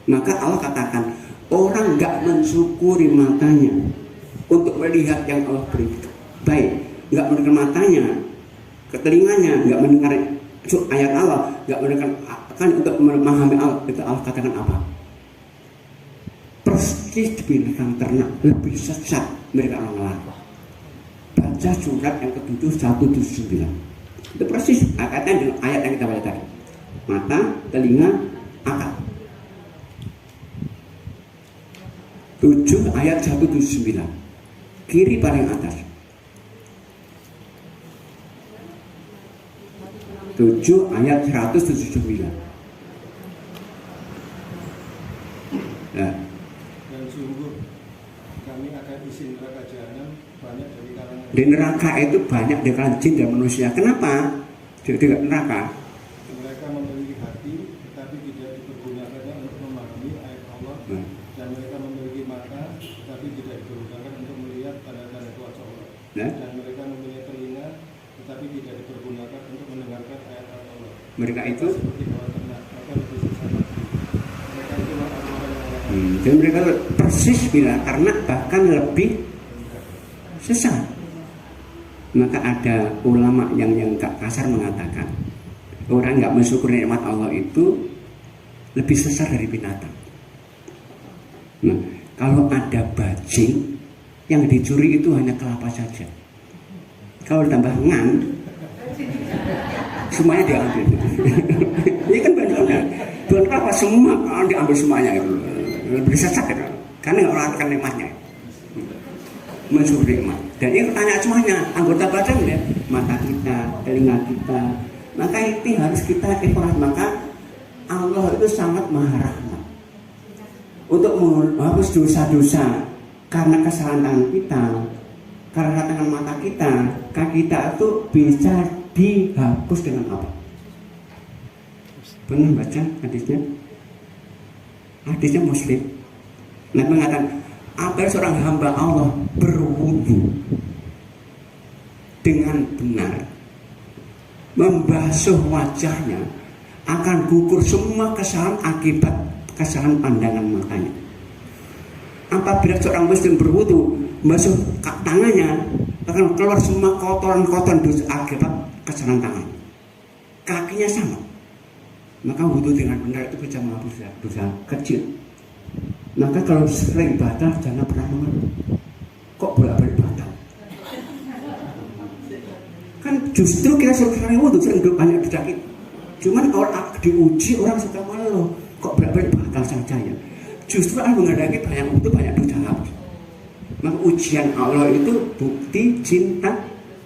Maka Allah katakan, orang nggak mensyukuri matanya untuk melihat yang Allah beri. Baik, nggak mendengar matanya, ke telinganya, nggak mendengar ayat Allah, nggak mendengar kan untuk memahami Allah. Itu Allah katakan apa? Persis binatang ternak, lebih sesat mereka orang lain. Baca surat yang ke-7 179. Itu persis kaitan dengan ayat yang kita baca tadi. Mata, telinga, akal. 7 ayat 179. Kiri paling atas. 7 ayat 179. Nah. Dan sungguh kami akan isi neraka jahanam banyak dari kalangan. Di neraka itu banyak dari kalangan jin dan manusia. Kenapa? Di neraka. Mereka memiliki hati, tetapi tidak dipergunakannya untuk memahami ayat Allah. Dan mereka memiliki mata, tetapi tidak dipergunakan untuk melihat tanda-tanda kuasa Allah. Dan mereka memiliki telinga, tetapi tidak dipergunakan untuk mendengarkan ayat Allah. Mereka itu seperti hewan ternak, maka lebih sesat. Mereka itu orang-orang yang dan mereka persis bila karena bahkan lebih sesat. Maka ada ulama yang gak kasar mengatakan, orang nggak mensyukuri nikmat Allah itu lebih sesat dari binatang. Nah, kalau ada bajing yang dicuri itu hanya kelapa saja. Kalau ditambah ngan, semuanya diambil. Ini kan banyak. Bukan kelapa semua kalau diambil semuanya itu lebih sesat itu. Karena nggak melakukan nikmatnya. Mensyukuri nikmat. Dan ini tanya semuanya anggota badan ya, mata kita, telinga kita. Maka itu harus kita ikhlas. Maka Allah itu sangat maha rahmat untuk menghapus dosa-dosa karena kesalahan tangan kita, karena tangan mata kita, kaki kita itu bisa dihapus dengan apa? Pernah baca hadisnya? Hadisnya Muslim. Nabi mengatakan, apabila seorang hamba Allah berwudu dengan benar, membasuh wajahnya, akan gugur semua kesalahan akibat kesalahan pandangan matanya. Apabila seorang muslim berwudu, membasuh tangannya, akan keluar semua kotoran-kotoran dosa akibat kesalahan tangan. Kakinya sama. Maka wudu dengan benar itu bisa menghapus dosa kecil. Maka kalau sering batal, jangan pernah mengeluh. Kok bolak-balik batal? Kan justru kita sering wudu, sering banyak sakit. Cuman kalau diuji orang suka mengeluh. loh, kok berat-berat batal saja ya. Justru aku menghadapi banyak dosa hapus. Maka ujian Allah itu bukti cinta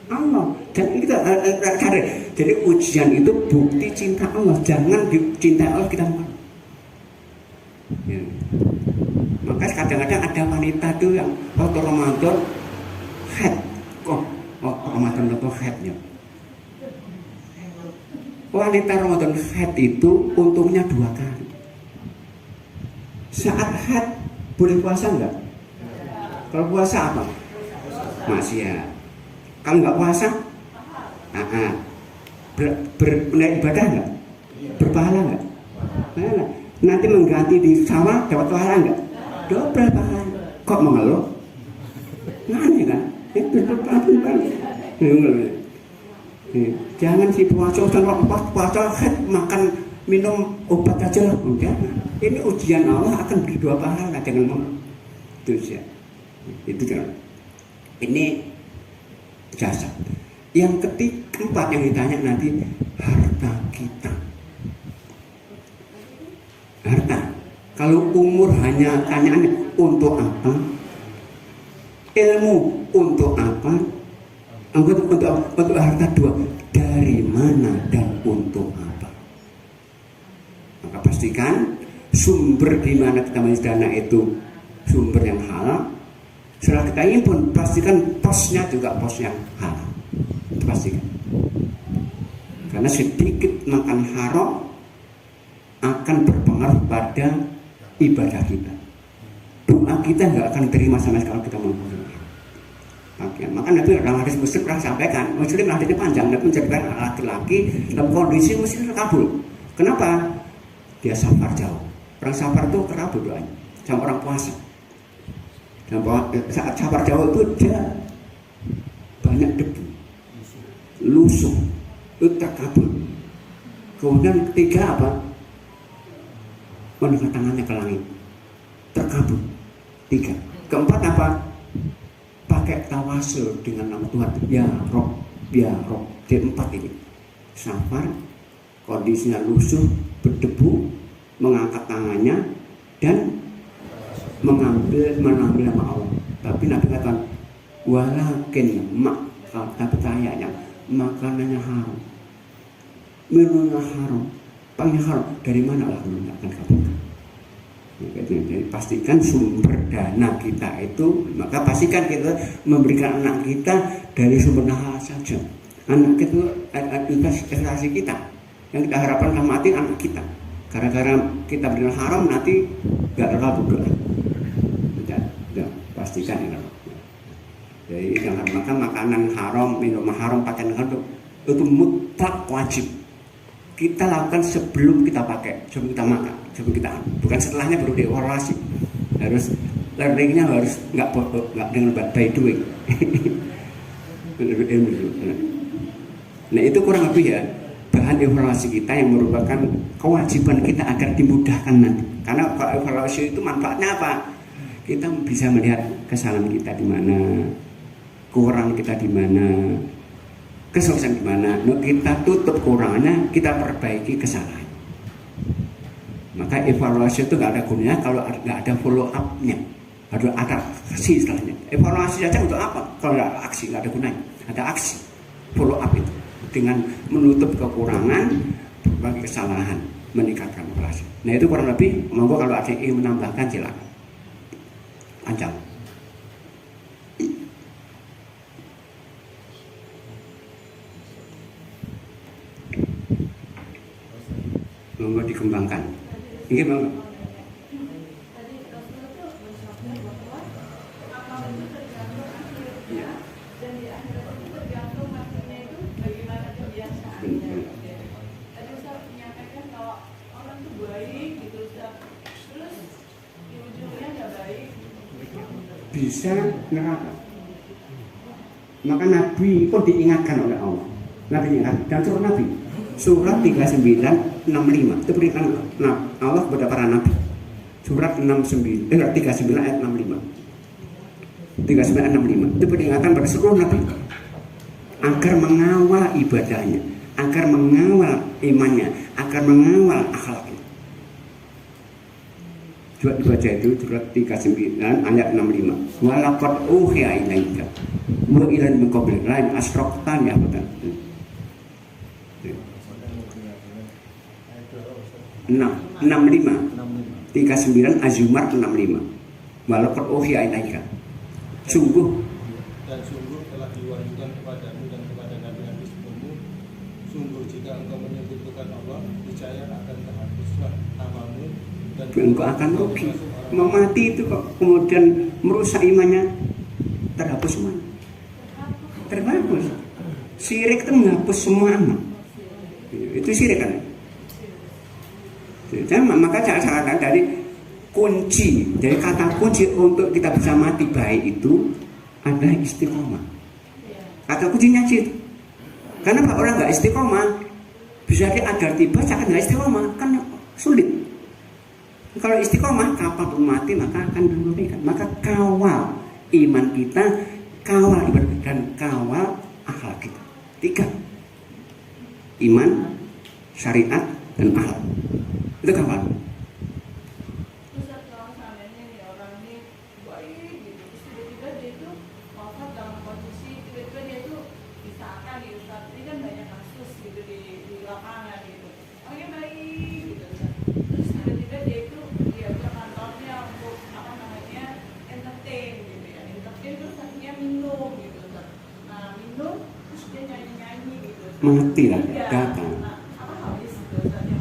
Allah. Dan kita jadi ujian itu bukti cinta Allah. Jangan cinta Allah kita malu. Ya. Maka kadang-kadang ada wanita tuh yang waktu Ramadan head kok waktu Ramadan itu headnya. Wanita Ramadan head itu untungnya 2 kali. Saat head boleh puasa enggak? Kalau puasa apa? Maksiat. Kalau enggak puasa? Beribadah enggak? Berpahala enggak? Nah, nanti mengganti di sawah dapat pahala enggak? Double pahala. Kok mengeluh? Aneh kan? Itu jangan si puasa puasa makan minum obat aja udah. Ini ujian Allah akan beri 2 pahala dengan itu saja. Itu kan. Ini jasad. Yang keempat yang ditanya nanti harta kita. Harta. Kalau umur hanya tanyaannya untuk apa? Ilmu untuk apa? Untuk harta 2. Dari mana dan untuk apa? Maka pastikan sumber di mana kita mengisi dana itu sumber yang halal. Setelah kita impun, pastikan posnya juga pos yang halal. Itu pastikan. Karena sedikit makan haram akan berpengaruh pada ibadah kita. Doa kita nggak akan terima sama sekali kalau kita mengikuti. Maka Nabi dalam hadis Muslim pernah sampaikan, Muslim hadisnya panjang, Nabi menceritakan laki-laki dalam kondisi mesti terkabul. Kenapa? Dia safar jauh. Orang safar itu terkabul doanya, sama orang puasa. Dan saat safar jauh itu dia banyak debu, lusuh, itu terkabul. Kemudian ketiga apa? Mengangkat tangannya ke langit, terkabul. 3. Keempat apa? Pakai tawasul dengan nama Tuhan, ya Rob, ya Rob. Jadi 4 ini. Safar, kondisinya lusuh, berdebu, mengangkat tangannya dan mengambil nama Allah. Tapi Nabi katakan, walakin tapi kayaknya makanannya haram, minumnya haram, panggil haram. Dari mana Allah akan kabulkan? Jadi pastikan sumber dana kita itu, maka pastikan kita memberikan anak kita dari sumber halal saja. Anak itu investasi kita yang kita harapkan akan mati anak kita. Gara-gara kita berikan haram nanti gak terlalu berdoa. Tidak, pastikan ini. Jadi jangan makan makanan haram, minuman haram, pakaian haram itu mutlak wajib. Kita lakukan sebelum kita pakai, sebelum kita makan, sebelum kita bukan setelahnya baru dievaluasi. Harus learningnya harus nggak dengan by doing. Nah itu kurang lebih ya bahan evaluasi kita yang merupakan kewajiban kita agar dimudahkan nanti. Karena evaluasi itu manfaatnya apa? Kita bisa melihat kesalahan kita di mana, kurang kita di mana, kesuksesan di mana, kita tutup kurangnya, kita perbaiki kesalahan. Maka evaluasi itu nggak ada gunanya kalau nggak ada follow up-nya, ada aksi istilahnya. Evaluasi saja untuk apa? Kalau nggak ada aksi nggak ada gunanya. Ada aksi, follow up itu dengan menutup kekurangan, berbagi kesalahan, meningkatkan evaluasi. Nah itu kurang lebih. Monggo kalau ada yang menambahkan silakan. Panjang. Monggo dikembangkan. Ini monggo. Bisa neraka. Maka Nabi pun diingatkan oleh Allah. Nabi ingat dan surat Nabi surat 3965 itu berikan Allah kepada para nabi. Surat 39 ayat 65. 39 ayat 65 itu peringatan pada seluruh nabi agar mengawal ibadahnya, agar mengawal imannya, agar mengawal akhlaknya. Coba dibaca itu surat 39 ayat 65. Walaqad uhiya ilaika wa ilal min qablik lain asraqtan ya betul. 65 39 Az-Zumar 65. Walaqad uhiya ilaika. Sungguh dan sungguh telah diwahyukan kepadamu dan kepada nabi-nabi sebelummu, sungguh jika engkau menyebutkan Allah, niscaya akan terhapuslah namamu dan engkau akan rugi. Mau mati itu kok kemudian merusak imannya, terhapus semua. Terhapus. Syirik itu menghapus semua amal. Itu syirik kan? Maka saya katakan dari kunci, dari kata kunci untuk kita bisa mati baik itu adalah istiqomah. Kata kuncinya itu. Karena kalau orang nggak istiqomah, bisa diajar tiba jangan nggak istiqomah, kan sulit. Kalau istiqomah, kapan mati maka akan diberikan. Maka kawal iman kita, kawal ibadah dan kawal akhlak kita. 3. Iman, syariat, dan akhlak. Itu kawal. Mati lah, datang.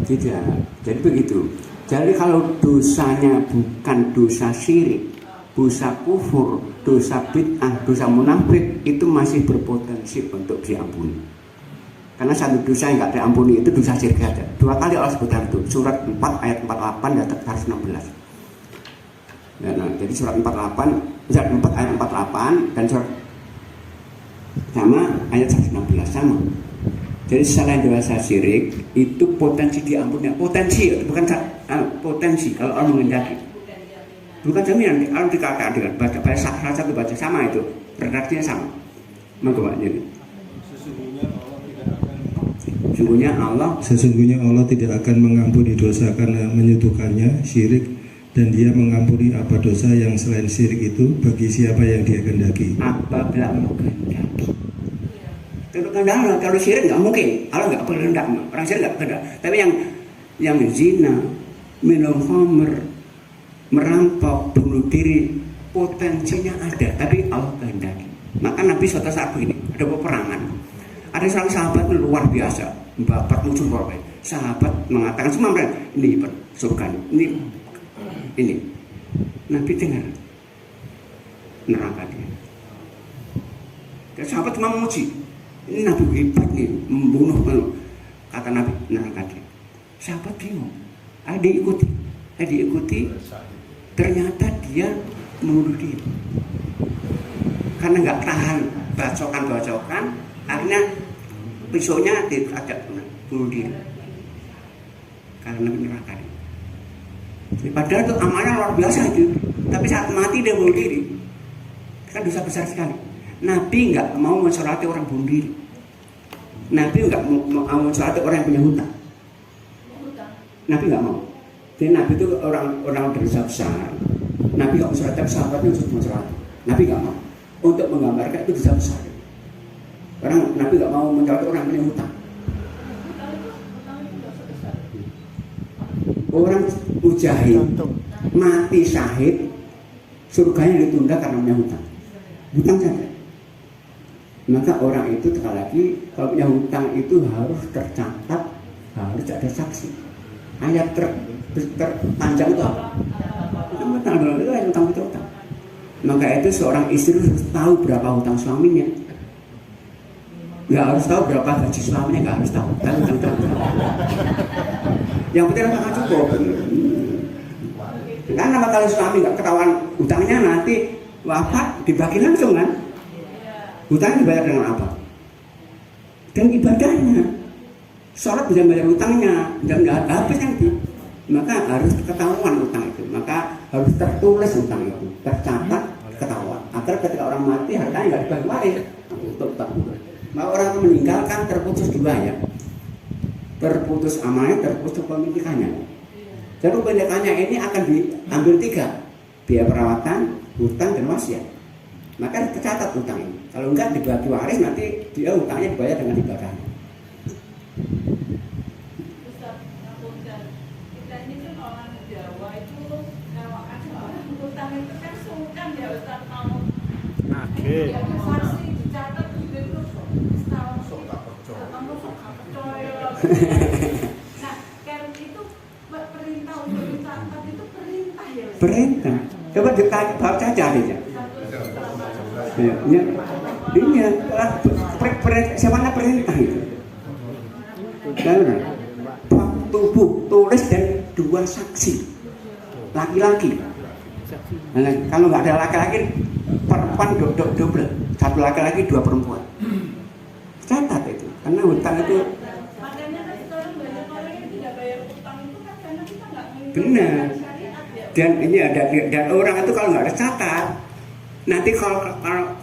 Tidak, jadi begitu. Jadi kalau dosanya bukan dosa syirik, dosa kufur, dosa bid'ah, dosa munafik, itu masih berpotensi untuk diampuni. Karena satu dosa yang tidak diampuni itu dosa syirik saja. 2 kali Allah sebutkan itu, surat 4 ayat 48 dan 116. Nah, jadi surat 48, surat 4 ayat 48 dan surat sama ayat 116 sama. Jadi selain dosa syirik itu potensi diampuni, potensi bukan potensi kalau orang menghendaki, bukan jaminan. Kalau dikatakan dengan baca salah satu baca sama itu redaksinya sama. Maka jadi sesungguhnya Allah tidak akan mengampuni dosa karena menyentuhkannya syirik, dan Dia mengampuni apa dosa yang selain syirik itu bagi siapa yang Dia kehendaki. Apabila menghendaki. Kalau syirik nggak mungkin, Allah nggak berkehendak, orang syirik nggak berkehendak. Tapi yang zina, minum khamr, merampok, bunuh diri, potensinya ada, tapi Allah kehendaki. Maka Nabi suatu saat begini, ada peperangan, ada seorang sahabat luar biasa, bapak musuh korban. Sahabat mengatakan semua mereka ini surga, ini. Nabi dengar neraka dia. Dan sahabat cuma memuji. Ini Nabi hebat nih, membunuh. Kata Nabi, neraka dia. Sahabat bingung. Diikuti. Ternyata dia membunuh diri. Karena nggak tahan bacokan, akhirnya pisaunya diajak bunuh diri. Karena neraka dia. Padahal itu amalnya luar biasa itu. Tapi saat mati dia bunuh diri. Kan dosa besar sekali. Nabi nggak mau mensolati orang bunuh diri. Nabi nggak mau mensolati orang yang punya hutang. Nabi nggak mau. Jadi Nabi itu orang berdosa besar. Nabi nggak mensolati, sahabatnya untuk mensolati. Nabi nggak mau. Untuk menggambarkan itu dosa besar. Nabi nggak mau mensolati orang yang punya hutang. Orang mujahid mati syahid, surganya ditunda karena punya hutang. Hutang saja. Maka orang itu sekali lagi kalau punya hutang itu harus tercatat, harus ada saksi. Ayat terpanjang itu apa? Hutang itu hutang. Maka itu seorang istri harus tahu berapa hutang suaminya. Nggak harus tahu berapa gaji suaminya, nggak harus tahu. Yang penting apa cukup. Karena kalau suami nggak ketahuan hutangnya nanti wafat dibagi langsung kan. Hutang dibayar dengan apa? Dan ibadahnya. Sholat bisa bayar hutangnya, dan nggak habis nanti. Maka harus ketahuan hutang itu. Maka harus tertulis hutang itu, tercatat, ketahuan. Agar ketika orang mati hartanya nggak dibagi waris. Untuk hutang. Maka orang meninggalkan terputus dua ya. Terputus amalnya, terputus pemilikannya. Jadi pendidikannya ini akan diambil 3, biaya perawatan, hutang, dan wasiat. Maka tercatat hutang ini. Kalau enggak dibagi waris, nanti dia hutangnya dibayar dengan ibadahnya. Ustaz, ngapunten. Kita ini kan orang Jawa itu kalau ada orang hutang itu kan sungkan ya Ustaz mau. Oke. Ya saksi dicatat gitu itu setahun. Sok tak percaya. Nah, kan itu perintah untuk dicatat itu perintah ya Ustaz. Perintah. Coba baca cari ya. Ya, ini siapa perintah itu? Karena tubuh tulis dan 2 saksi laki-laki. Nah, kalau nggak ada laki-laki, perempuan double, 1 laki-laki 2 perempuan. Catat itu, karena hutang itu. Makanya kan sekarang banyak orang yang tidak bayar hutang itu kan karena kita nggak mengikuti Benar. syariat ya. Dan ini ada, dan orang itu kalau nggak ada catat, nanti kalau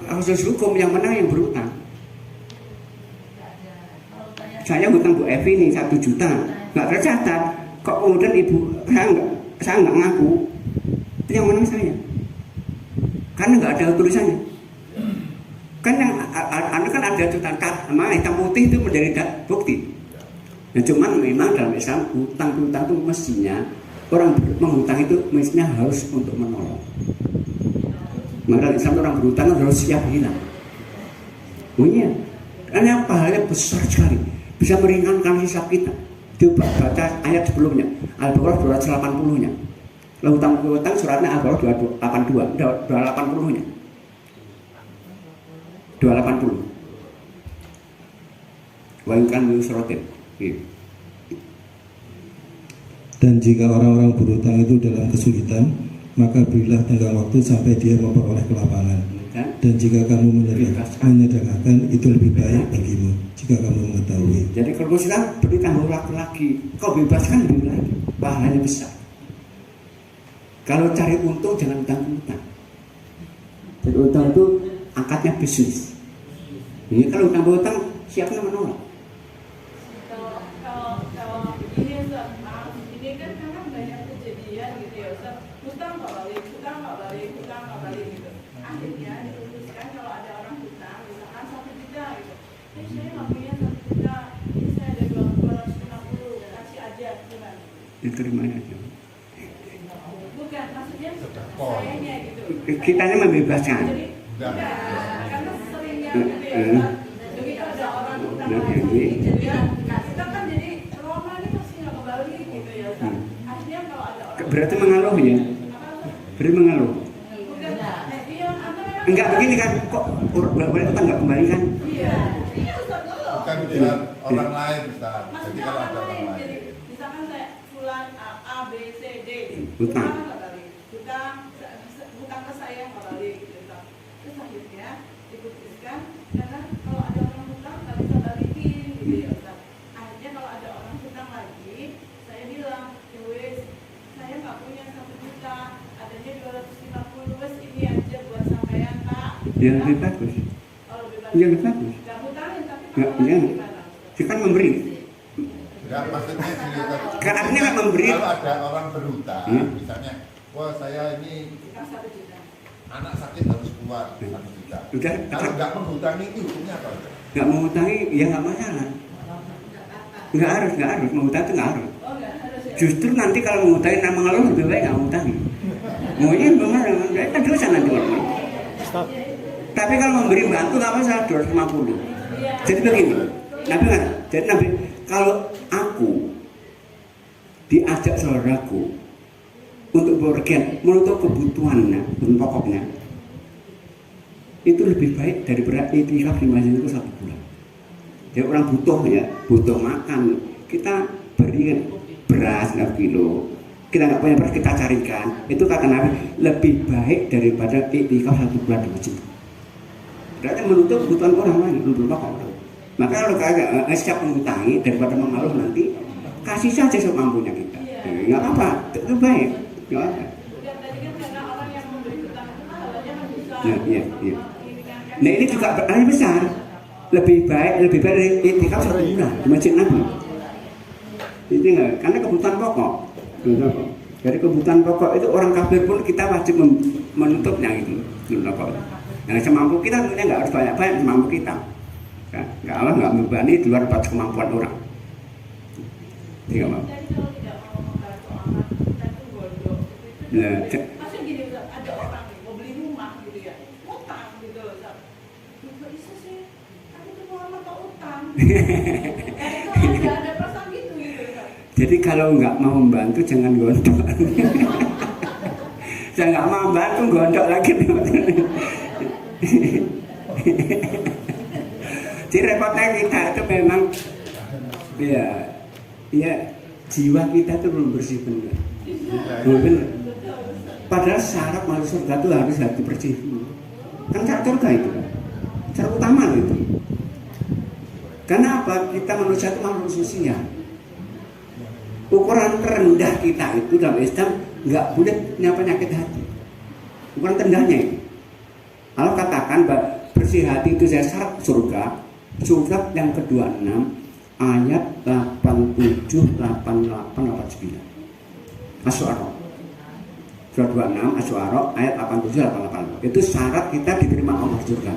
kasus hukum yang menang yang berhutang. Saya hutang Bu Evi ini 1 juta, nggak tercatat. Kok kemudian ibu saya nggak ngaku, itu yang menang saya, karena nggak ada tulisannya. Kan yang kan ada tulisan sama hitam putih itu menjadi bukti. Nah, cuman memang dalam Islam hutang itu mestinya orang menghutang itu mestinya harus untuk menolong. Maka dalam Islam orang berhutang harus siap hilang. Punya, karena pahalanya besar sekali, bisa meringankan hisab kita. Coba baca ayat sebelumnya, Al-Baqarah 280-nya. Kalau hutang suratnya Al-Baqarah 280-nya. 280. Wa'inkan yusrotin. Dan jika orang-orang berhutang itu dalam kesulitan, maka berilah tenggang waktu sampai dia memperoleh kelapangan. Dan jika kamu menyederhanakan, itu lebih baik bagimu jika kamu mengetahui. Jadi kalau kita beri tanggung laki-laki, kau bebaskan lebih lagi, pahalanya besar. Kalau cari untung jangan utang-utang. Jadi utang itu angkatnya bisnis. Ini kalau utang-utang siapa yang menolak? Kalau ini Ustaz, ini kan karena banyak kejadian gitu ya Ustaz, hutang nggak balik gitu. Akhirnya diputuskan kalau ada orang hutang, misalkan 1 juta gitu, saya nggak punya 1 juta, ini saya ada 250, kasih aja gimana? Diterima aja. Bukan, maksudnya sayanya gitu. Kitanya membebaskan. Jadi karena seringnya gitu ya Ustaz, begitu ada orang hutang lagi, jadi ya kita kan jadi Roma ini masih nggak kembali gitu ya Ustaz. Akhirnya kalau ada orang Berarti mengeluh ya? Beri mengeluh. bukan, iya, karena memang Enggak begini kan, kok boleh utang nggak kembali kan? iya Ustaz dulu. Bukan bilang orang lain, Ustaz. Jadi Maksudnya kalau orang ada orang lain, lain. jadi misalkan saya fulan A, B, C, D, Hutang. nggak balik, hutang ke saya nggak balik, gitu. Terus akhirnya diputuskan karena kalau ada orang hutang nggak bisa balikin, gitu ya Ustaz. Akhirnya kalau ada orang hutang lagi, saya bilang, ya wes, saya nggak punya 1 juta, adanya 250, wes ini aja buat sampean Pak. Ya lebih bagus. Oh, lebih bagus. Ya lebih bagus. Nggak hutangin, tapi Nggak, kalau ya. gimana? Dia kan memberi. Enggak, maksudnya gini, Kan artinya kan memberi. kalau ada orang berhutang, misalnya, wah saya ini Hutang 1 juta. anak sakit harus keluar 1 juta. Udah, Kalau nggak menghutangi itu hukumnya apa? nggak mengutangi ya nggak masalah. Nggak harus mengutang itu nggak harus. Oh, nggak harus ya. Justru nanti kalau mengutangi nama ngeluh lebih baik nggak mengutangi. Maunya bagaimana? Kan dosa nanti orang. Stop. Tapi kalau memberi bantu nggak masalah 250. Jadi begini, Nabi kan, jadi Nabi kalau aku diajak saudaraku untuk bepergian menutup kebutuhannya, pokoknya itu lebih baik daripada itikaf di masjid itu 1 bulan. Jadi orang butuh makan, kita beri beras 6 kilo, kita nggak punya beras kita carikan, itu kata Nabi lebih baik daripada itikaf 1 bulan di masjid. Berarti menutup kebutuhan orang lain, menutup pokok. Maka kalau kagak siap mengutangi daripada mengeluh nanti, kasih saja semampunya kita. Nggak apa-apa, itu baik. Nggak apa. Bukan tadi kan karena orang yang memberi hutang itu pahalanya kan besar. Iya. Nah ini juga berarti besar. Lebih baik dari itikaf 1 bulan di masjid Nabi. Itu nggak, karena kebutuhan pokok. Dari kebutuhan pokok itu orang kafir pun kita wajib menutupnya itu pokok. Yang semampu kita tentunya nggak harus banyak-banyak, semampu kita. Nggak Allah nggak membebani di luar batas kemampuan orang. Iya, Pak. Jadi kalau tidak mau membantu orang, kita tuh bodoh. Nah, Maksudnya gini, Ustaz, ada orang nih mau beli rumah gitu ya, utang gitu, Ustaz. Nggak bisa sih, aku tuh mau sama tau utang. Itu ada perasaan gitu, Ustaz. Jadi kalau nggak mau membantu jangan gondok. Saya nggak mau membantu gondok lagi. Jadi repotnya kita itu memang ya jiwa kita itu belum bersih benar. Benar. Padahal syarat masuk surga itu harus hati bersih. Kan syarat surga itu, syarat utama itu. Karena apa? Kita manusia itu makhluk sosial. Ukuran terendah kita itu dalam Islam nggak boleh punya penyakit hati. Ukuran terendahnya itu. Allah katakan bersih hati itu saya syarat surga. Surat yang ke-26 ayat 87, 88, 89. Asy-Syu'ara. Surat 26 Asy-Syu'ara ayat 87, 88. Itu syarat kita diterima Allah surga.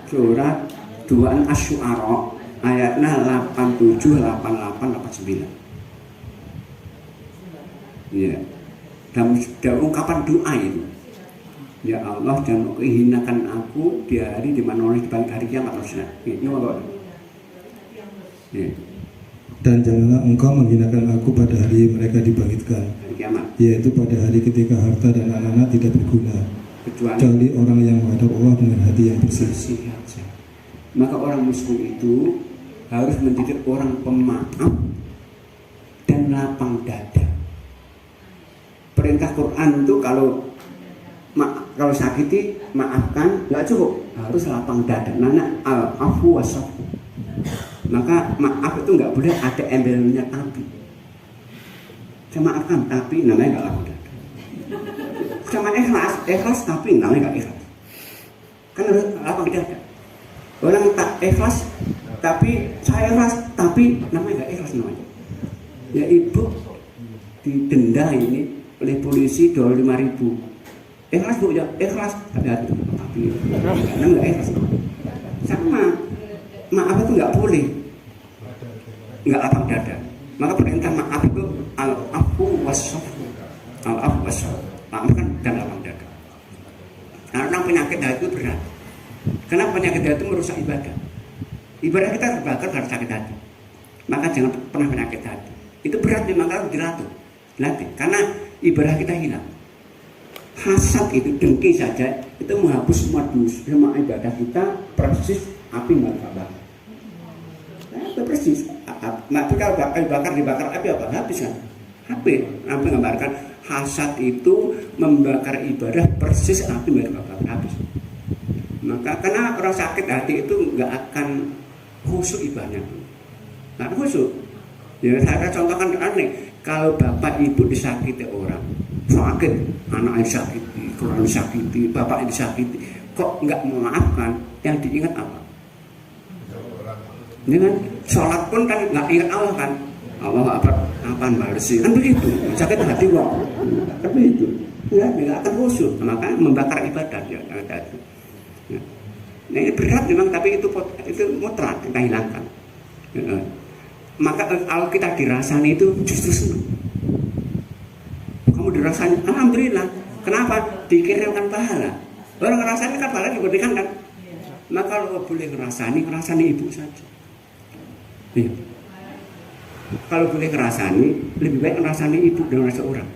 Surat 2 Asy-Syu'ara ayatnya 87, 88, 89. Iya. Dan ungkapan doa itu, ya Allah jangan hinakan aku di hari di mana orang di balik hari kiamat. Ini apa? Dan janganlah engkau menghinakan aku pada hari mereka dibangkitkan, yaitu pada hari ketika harta dan anak-anak tidak berguna, kecuali orang yang menghadap Allah dengan hati yang bersih. Maka orang muslim itu harus menjadi orang pemaaf dan lapang dada. Perintah Quran itu kalau sakiti maafkan nggak cukup, harus lapang dada. Nana al-afu wasafu. Maka maaf itu nggak boleh ada embelnya tapi. Saya maafkan tapi namanya nggak lapang dada. Sama ikhlas tapi namanya nggak ikhlas. Kan harus lapang dada. Orang tak ikhlas tapi saya ikhlas tapi namanya nggak ikhlas namanya. Ya ibu didenda ini oleh polisi $5.000. Ikhlas bu ya, ikhlas tapi karena nggak ikhlas. Sama maaf itu nggak boleh, nggak lapang dada. Maka perintah maaf itu al-afu wassafu, al-afu wassafu, maafkan dan lapang dada. Karena penyakit hati itu berat. Karena penyakit hati itu merusak ibadah. Ibadah kita terbakar karena sakit hati. Maka jangan pernah penyakit hati. Itu berat memang harus dilatih. Karena ibadah kita hilang. Hasad itu, dengki saja itu menghapus semua dosa, semua ibadah kita persis api bakar. Itu persis. Tapi kalau dibakar api apa? Habis kan? Api menggambarkan hasad itu membakar ibadah persis api bakar habis. Maka karena orang sakit hati itu nggak akan khusyuk ibadahnya. Nggak khusyuk. Ya saya contohkan aneh. Kalau bapak ibu disakiti orang, sakit, anak yang disakiti, keluarga disakiti, bapak yang disakiti, kok nggak memaafkan? Yang diingat apa? Ini kan sholat pun kan nggak ingat Allah kan? Allah apaan balesi kan begitu, sakit hati kok, kan begitu, nggak akan khusyuk, maka membakar ibadah ya. Nah, ini berat memang, tapi itu mutlak kita hilangkan. Maka kalau kita dirasani itu justru senang. Kamu dirasani, alhamdulillah. Kenapa? Dikirimkan pahala. Orang ngerasani kan pahala diberikan kan. Maka kalau boleh ngerasani ibu saja. Iya. Kalau boleh ngerasani, lebih baik ngerasani ibu daripada seorang.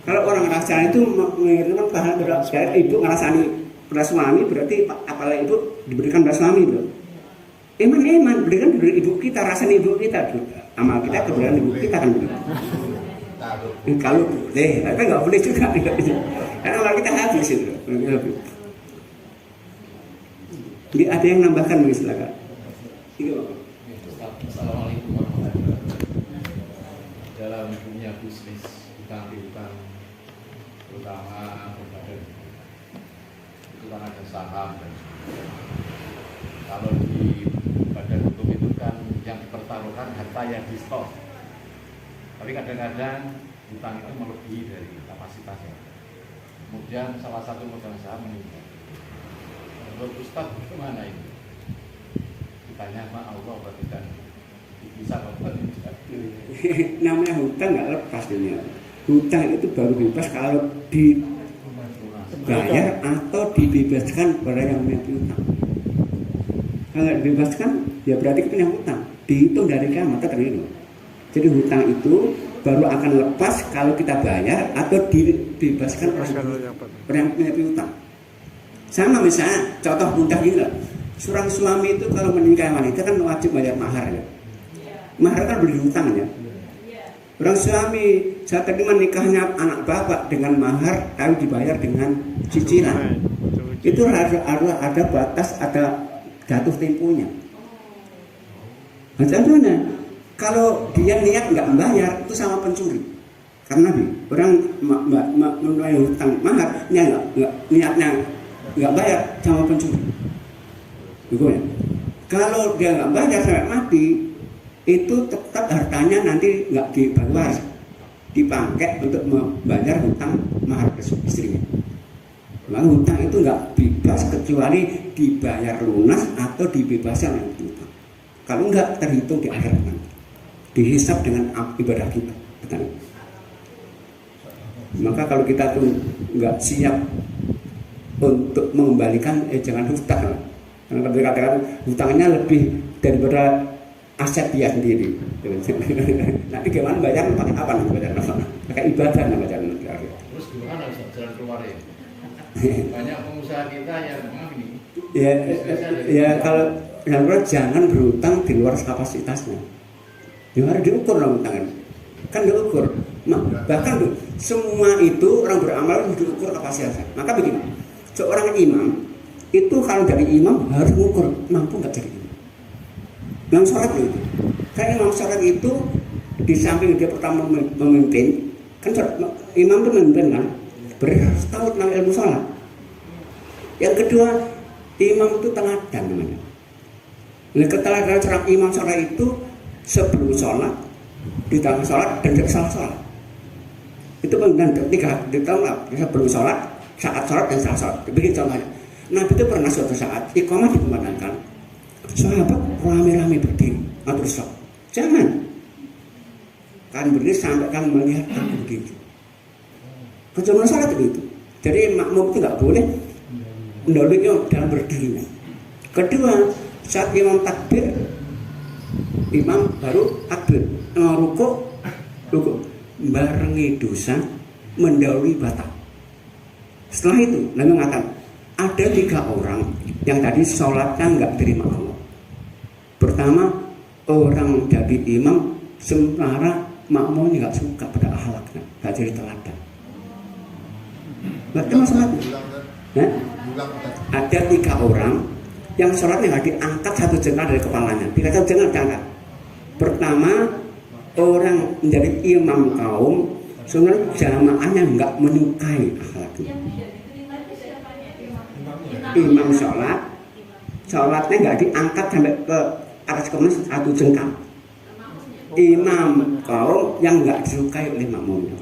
Kalau orang ngerasani itu mengirimkan pahala berarti ibu ngerasani pada suami, berarti apalagi ibu diberikan pada suami bro. Iman berikan dari ibu kita, rasanya ibu kita, amal kita kebenaran ibu kita kan begitu. Kalau boleh, tapi nggak boleh juga, karena amal kita habis itu. Jadi ada yang nambahkan mungkin silakan. Assalamualaikum warahmatullahi wabarakatuh. Dalam dunia bisnis utang terutama berbagai itu kan ada saham dan Kalau di badan hukum itu kan yang dipertaruhkan harta yang di-store. Tapi kadang-kadang hutang itu melebihi dari kapasitasnya. Kemudian salah satu pemegang saham meninggal. Menurut Ustaz bagaimana ini? Ditanya sama Allah berarti kan bisa namanya hutang nggak lepas dunia. Hutang itu baru bebas kalau dibayar atau dibebaskan pada yang memiliki hutang. Kalau dibebaskan ya berarti kita punya hutang, dihitung dari kiamat terus. Jadi hutang itu baru akan lepas kalau kita bayar atau dibebaskan oleh orang yang memiliki hutang. Sama misalnya contoh mudah gini lah, seorang suami itu kalau menikahi wanita kan wajib bayar mahar ya. Mahar kan beli hutang ya. Orang suami saat terima nikahnya anak bapak dengan mahar tapi dibayar dengan cicilan. Itu ada batas, ada jatuh temponya. Contohnya kalau dia niat nggak membayar itu sama pencuri. Karena orang menunaikan hutang mahar niatnya nggak bayar sama pencuri. Begitu ya. Kalau dia nggak bayar sampai mati, itu tetap hartanya nanti nggak dibayar, dipakai untuk membayar hutang mahar istrinya. Maka hutang itu nggak bebas kecuali dibayar lunas atau dibebaskan oleh hutang. Kalau nggak terhitung di akhirat nanti, dihisab dengan ibadah kita. Betul. Maka kalau kita tuh nggak siap untuk mengembalikan, jangan hutang. Karena katakan hutangnya lebih daripada aset dia sendiri. Nanti gimana bayar pakai apa nih bayar apa? Pakai ibadah nih bayar. Terus gimana jalan keluarnya? Banyak pengusaha kita yang ini. Ya kalau yang kedua jangan berhutang di luar kapasitasnya. Ya harus diukur dong hutangnya. Kan diukur. Bahkan semua itu orang beramal harus diukur kapasitasnya. Maka begini, seorang imam itu kalau dari imam harus mengukur mampu nggak jadi imam. Imam sholat itu, karena imam sholat itu di samping dia pertama memimpin, kan imam itu memimpin kan, berharus tahu tentang ilmu sholat. Yang kedua, imam itu teladan namanya. Nah, keteladanan seorang imam sholat itu sebelum sholat, di dalam sholat dan tidak salah sholat. Itu pengen ketiga, di dalam sebelum sholat, saat sholat dan saat sholat. Begini contohnya, Nabi itu pernah suatu saat iqamah dikumandangkan. Sahabat rame-rame berdiri atau sholat. Jangan kan berdiri sampai kan melihat kamu begitu. Kecuali sholat begitu. Jadi makmum itu nggak boleh mendahului dalam berdirinya. Kedua, saat imam takbir, imam baru takbir, ruku barengi dosa mendahului batal. Setelah itu, Nabi mengatakan ada 3 orang yang tadi sholatnya nggak terima Allah. Pertama, orang jadi imam sementara makmumnya nggak suka pada akhlaknya, nggak jadi teladan. Berarti masalahnya, ada 3 orang yang sholatnya nggak diangkat satu jengkal dari kepalanya, tidak satu jengkal diangkat. Pertama, orang menjadi imam kaum sebenarnya jamaahnya nggak menyukai akhlaknya. Imam sholatnya nggak diangkat sampai ke atas kemas satu jengkal. Imam kaum yang nggak disukai oleh makmumnya.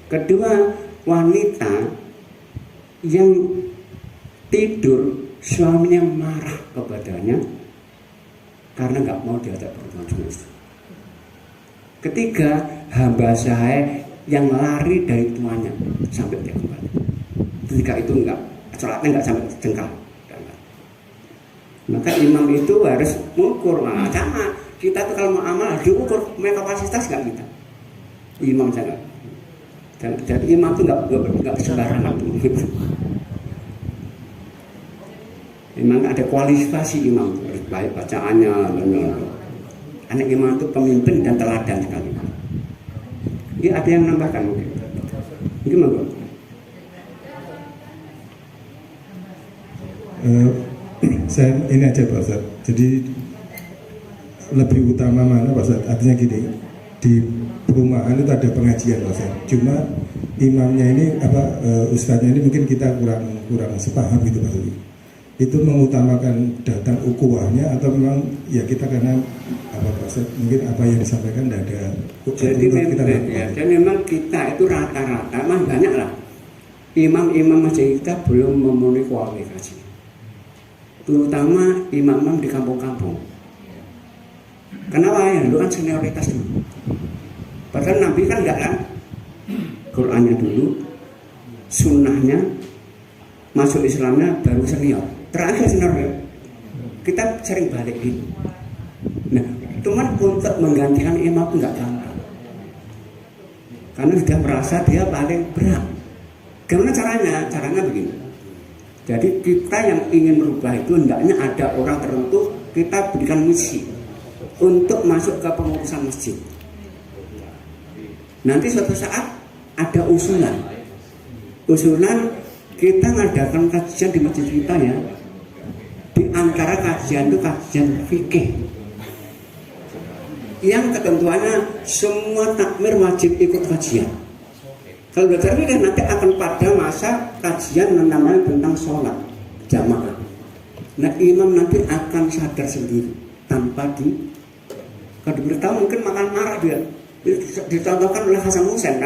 Kedua, wanita yang tidur suaminya marah kepadanya karena nggak mau diajak berhubungan dengan istri. Ketiga, hamba saya yang lari dari tuannya sampai dia kembali. Ketika itu enggak, sholatnya enggak sampai jengkal. Maka imam itu harus mengukur. Nah, sama kita tuh kalau mau amal diukur punya kapasitas nggak kita. Imam jangan. Jadi imam itu nggak sembarangan. Imam ada kualifikasi imam, baik bacaannya, anak imam itu pemimpin dan teladan sekali. Ini ada yang menambahkan mungkin. Gimana? Saya ini aja Pak Ustadz. Jadi lebih utama mana Pak Ustadz? Artinya gini, di perumahan itu ada pengajian Pak Ustadz. Cuma imamnya ini ustadznya ini mungkin kita kurang sepaham gitu Pak Ustadz. itu mengutamakan datang ukuahnya atau memang ya kita karena apa Pak Ustaz, mungkin apa yang disampaikan tidak ada. Jadi dan memang kita itu rata-rata memang banyak lah imam-imam masjid kita belum memenuhi kualifikasi, terutama imam-imam di kampung-kampung. Kenapa? Ya dulu kan senioritas dulu. Padahal Nabi kan enggak kan, Qurannya dulu, sunnahnya, masuk Islamnya baru senior. Terakhir senior kita sering balik gitu. Nah, cuman untuk menggantikan imam itu enggak gampang, karena sudah merasa dia paling berat. Gimana caranya? Caranya begini. Jadi kita yang ingin merubah itu hendaknya ada orang tertentu kita berikan misi untuk masuk ke pengurusan masjid. Nanti suatu saat ada usulan kita mengadakan kajian di masjid kita ya. Di antara kajian itu kajian fikih yang ketentuannya semua takmir wajib ikut kajian. Kalau belajar fikih nanti akan pada masa kajian namanya tentang sholat jamaah. Nah imam nanti akan sadar sendiri tanpa kalau diberitahu mungkin makan marah dia. Dicontohkan oleh Hasan Husain.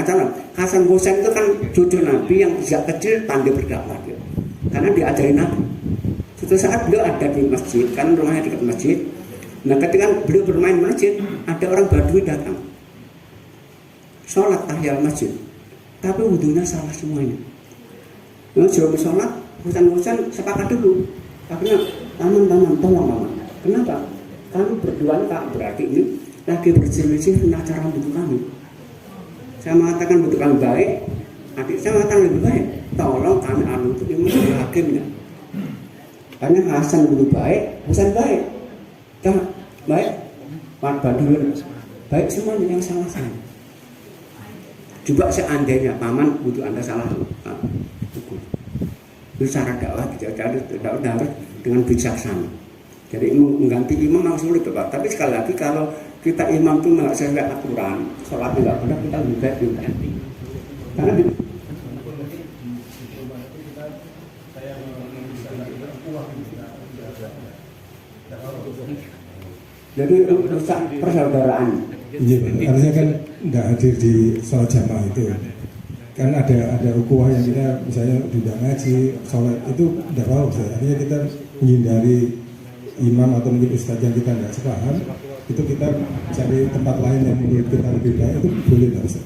Hasan Husain itu kan cucu Nabi yang sejak kecil pandai berdakwah dia, karena diajari Nabi. Suatu saat beliau ada di masjid, kan rumahnya dekat masjid. Nah ketika beliau bermain masjid, ada orang Badui datang sholat tahiyat masjid, tapi wudhunya salah semuanya. Nah sebelum sholat, Husain sepakat dulu. Akhirnya, paman, tolong paman. Kenapa? Kami berdua tak berarti ini lagi berselisih tentang cara wudhu kami. Saya mengatakan wudhu kami baik, adik saya mengatakan lebih baik. Tolong kami anu itu imam jadi hakimnya. Karena Hasan wudhu baik, Husain baik. Kan baik, Pak Badul baik, semuanya yang salah saya. Coba seandainya paman wudhu Anda salah, itu cara dakwah harus dengan bijaksana. Jadi mengganti imam memang sulit Pak. Tapi sekali lagi kalau kita imam itu nggak sesuai aturan, sholatnya nggak benar, kita lebih baik diganti. Karena jadi rusak persaudaraan. Iya, artinya kan nggak hadir di sholat jamaah itu. Kan ada ukhuwah yang kita misalnya tidak ngaji, sholat itu tidak apa-apa. Artinya kita menghindari imam atau mungkin ustadz yang kita nggak sepaham, itu kita cari tempat lain yang menurut kita lebih baik, itu boleh nggak Ustaz?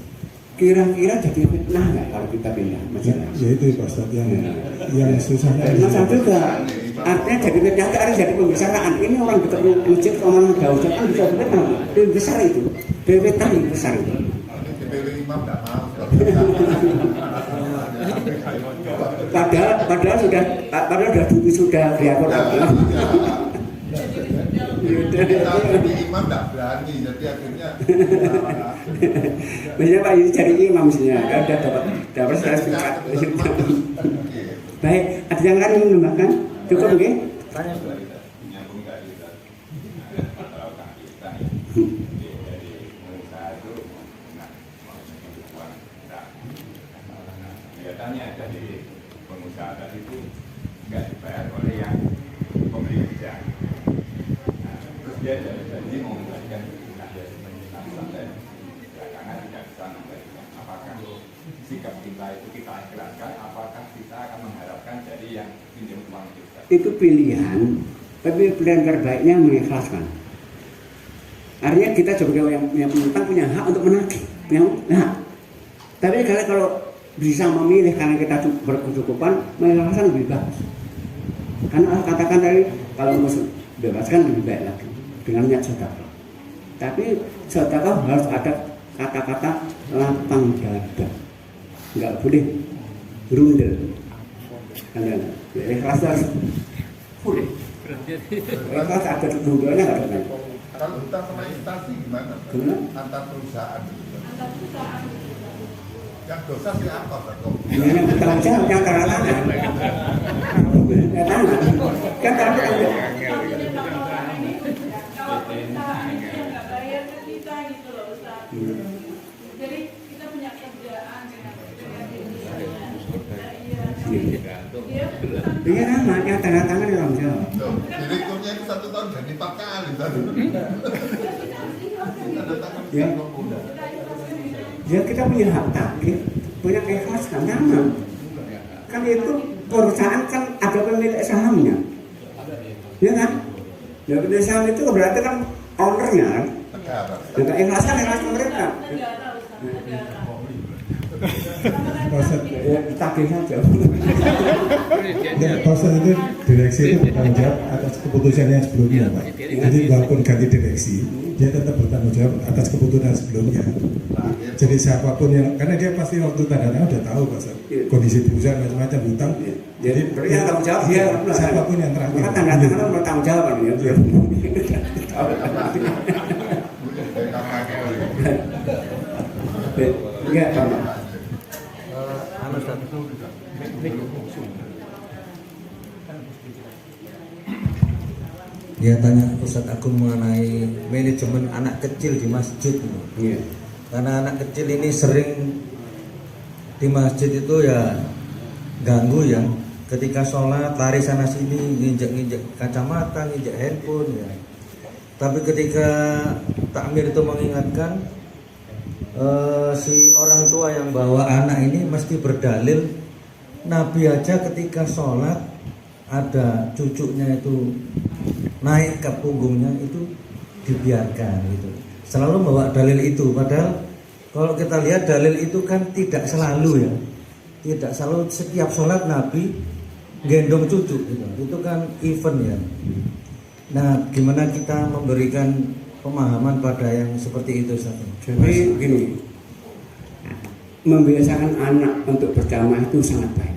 Kira-kira jadi fitnah nggak kalau kita pindah masalah? Ya itu Pak Ustadz yang susahnya. Masalah juga, artinya jadi fitnah itu harus jadi pembicaraan. Ini orang dekat masjid, orang jauh kan bisa fitnah, lebih besar itu, fitnah lebih besar itu. Imam nggak mau. Padahal sudah diatur. Tapi imam tidak berani, jadi akhirnya misalnya Pak Yudi jadi imam misalnya, ada dapat sertifikat. Baik, ada yang lain menambahkan? Cukup mungkin? Kelihatannya dari pengusaha tadi itu nggak dibayar oleh yang pemberi kerja. Terus dia janji mau memberikan sampai belakangan tidak bisa memberikan. Apakah sikap kita itu kita ikhlaskan? Apakah kita akan mengharapkan dari yang pinjam uang kita? Itu pilihan, tapi pilihan terbaiknya mengikhlaskan. Artinya kita sebagai yang piutang punya hak untuk menagih, punya hak. Tapi kalau bisa memilih karena kita berkecukupan, mengikhlaskan lebih bagus. Karena katakan tadi kalau mau bebaskan lebih baik lagi dengan niat sedekah. Tapi sedekah harus ada kata-kata lapang dada, nggak boleh rundel. Karena ikhlas harus boleh. Ikhlas ada rundelnya nggak ada. Kalau kita sama instansi gimana? Antar perusahaan. Antar perusahaan. Yang dosa sih apa? Yang bertanggung jawab yang tangan. Kan kalau perusahaannya nggak bayar ke kita gitu loh Ustaz. Jadi kita punya kerjaan dengan ini. Iya. Iya nama, yang tanda tangan di orang Jawa. Loh, direkturnya itu 1 tahun ganti 4 kali. Tanda tangan Ya. Ya kita punya hak taklif, punya keikhlasan kan nyaman. Kan itu perusahaan kan ada pemilik sahamnya, ya kan? Ya pemilik saham itu berarti kan ownernya kan. negara. Dan keikhlasan ikhlas mereka. Ya tagih saja. Ya, proses itu direksi itu bertanggung jawab atas keputusan yang sebelumnya, Pak. Jadi walaupun ganti direksi, dia tetap bertanggung jawab atas keputusan sebelumnya. Jadi siapapun yang, karena dia pasti waktu tanda tangan udah tahu Pak, kondisi perusahaan macam-macam hutang. Jadi yang tanggung jawab dia, siapapun yang terakhir. maka tanda tangan bertanggung jawab kan ya. Iya, Pak. Dia tanya Ustadz Agung mengenai manajemen anak kecil di masjid. Iya. Karena anak kecil ini sering di masjid itu ya ganggu ya. Ketika sholat lari sana sini, nginjek kacamata, nginjek handphone ya. Tapi ketika takmir itu mengingatkan, si orang tua yang bawa anak ini mesti berdalil, Nabi aja ketika sholat ada cucunya itu naik ke punggungnya itu dibiarkan gitu. Selalu bawa dalil itu, padahal kalau kita lihat dalil itu kan tidak selalu ya, tidak selalu setiap sholat Nabi gendong cucu gitu. Itu kan event ya. Nah, gimana kita memberikan pemahaman pada yang seperti itu, Ustaz? Jadi gini, membiasakan anak untuk berjamaah itu sangat baik.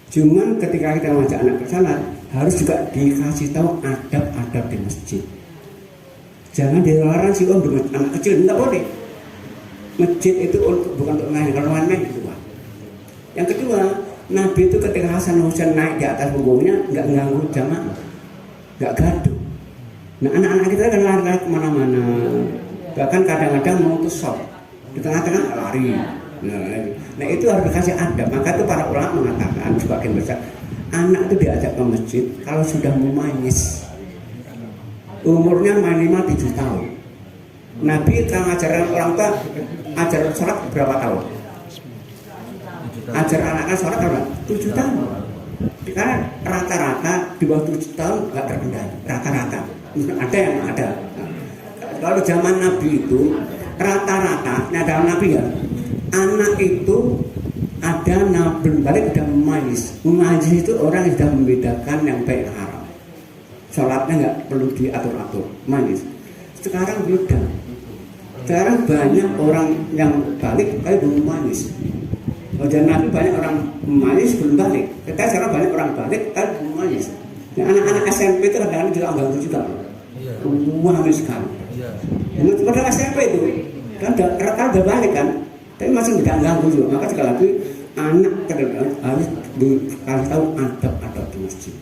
Cuman ketika kita mengajak anak ke salat, harus juga dikasih tahu adab-adab di masjid. Jangan dilarang sih untuk anak kecil, enggak boleh. Masjid itu bukan untuk main, kalau main itu Pak. Yang kedua, Nabi itu ketika Hasan Husain naik di atas punggungnya enggak mengganggu jamaah, enggak gaduh. Nah anak-anak kita kan lari-lari kemana-mana, bahkan kadang-kadang mau ke shop, di tengah-tengah lari. Nah itu harus dikasih adab. Maka itu para ulama mengatakan sebagian besar anak itu diajak ke masjid kalau sudah memayis, umurnya minimal 7 tahun. Nabi kalau ngajarin orang tua ajar sholat berapa tahun? Ajar anaknya sholat berapa? 7 tahun. Karena rata-rata di bawah 7 tahun nggak terkendali. Rata-rata. Ada yang ada. Kalau zaman Nabi itu rata-rata, ini ada Nabi ya, anak itu ada belum balik udah memayis. Memayis itu orang yang sudah membedakan yang baik dan haram. Sholatnya nggak perlu diatur-atur, manis. Sekarang beda. Sekarang banyak orang yang balik tapi belum manis. Dan Nabi banyak orang manis belum balik. Kita sekarang banyak orang balik tapi belum manis. Nah, anak-anak SMP itu kadang-kadang juga ganggu juga. Wah, sekali. Padahal SMP itu kan udah balik kan, tapi masih tidak ganggu juga. Maka sekali lagi anak harus dikasih tahu adab-adab di masjid.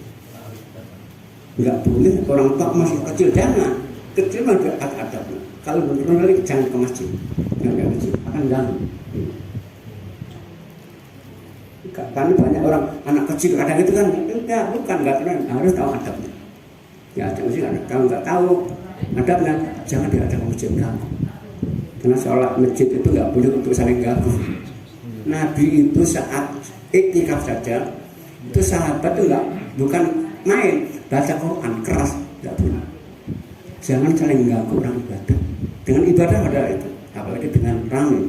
Enggak boleh orang tua masih kecil, jangan kecil mah adab-adabnya. Kalau benar-benar jangan ke masjid, jangan ke masjid, akan ganggu. Karena banyak orang anak kecil kadang itu kan enggak, bukan enggak keren, harus tahu adabnya. Ya jangan sih, kalau enggak tahu adabnya jangan diajak ke masjid, ganggu. Karena sholat masjid itu enggak boleh untuk saling ganggu. Nabi itu saat iktikaf saja, itu sahabat itu enggak, bukan main, baca Quran keras, enggak boleh. Jangan saling ganggu orang ibadah. Dengan ibadah ada itu, apalagi dengan ramai.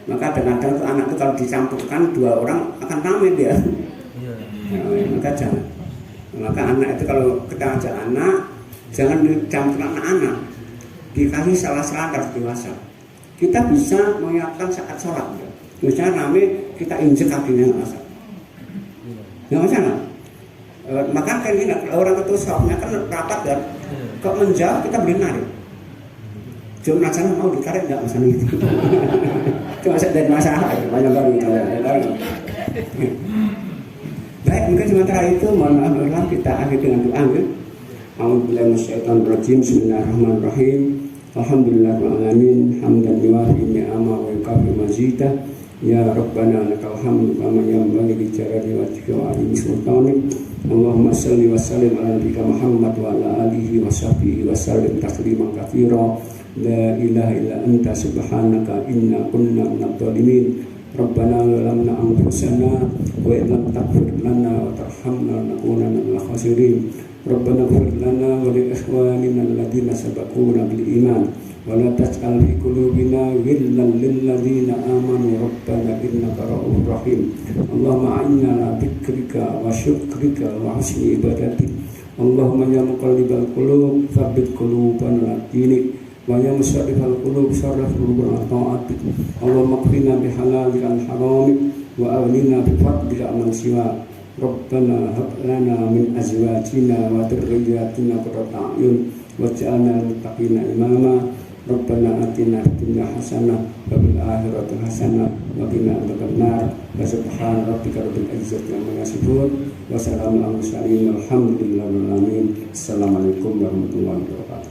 Maka kadang-kadang tuh anak itu kalau dicampurkan 2 orang akan ramai dia. Maka jangan. Maka anak itu kalau kita ajak anak, jangan dicampur anak-anak. Dikasih salah-salah harus dewasa. Kita bisa menyiapkan saat sholat. Misalnya ramai, kita injek kakinya nggak masalah. Nggak masalah. Maka kan ini orang itu sholatnya kan rapat kan. Kok menjauh kita beri narik. Cuma masalah mau ditarik nggak masalah itu. Cuma dari masalah banyak banget. Baik, mungkin sementara itu mohon maaf kita akhiri dengan doa. A'udzubillahi minasyaitonir rajim. Bismillahirrahmanirrahim. Alhamdulillahirabbil alamin hamdan yuwafi ni'ama wa yukafi mazidah. Ya Rabbana lakal hamdu kama yanbaghi li jalali wajhika wa 'azimi sultanik. Allahumma shalli wa sallim ala nabiyyika Muhammad wa ala alihi wa sahbihi wa sallim tasliman katsira. La ilaha illa anta subhanaka inna kunna minadh dhalimin. Rabbana zalamna anfusana wa in lam taghfir lana wa tarhamna lanakunanna minal khasirin. Rabbana ighfir lana wa li ikhwanina alladziina sabaquna bil iman wa la taj'al fi qulubina ghillan lil ladzina amanu rabbana innaka ra'ufur rahim. Allahumma a'inna ala dzikrika wa syukrika wa husni ibadatik. Allahumma ya muqallibal qulub tsabbit qulubana ala dinik wa ya musarrifal qulub sarrif qulubana ala ta'atik. Allahumma qina bihalalika an haramik wa aghnina bi fadlika amman siwa. Rabbana hab lana min azwajina wa dhurriyyatina qurrata a'yun waj'alna lil muttaqina imama. Rabbana atina fid dunya hasanah wa fil akhirati hasanah wa qina adzabannar. Wa subhana rabbika rabbil izzati amma yasifun wa salamun alal mursalin walhamdulillahi rabbil alamin. Assalamualaikum warahmatullahi wabarakatuh.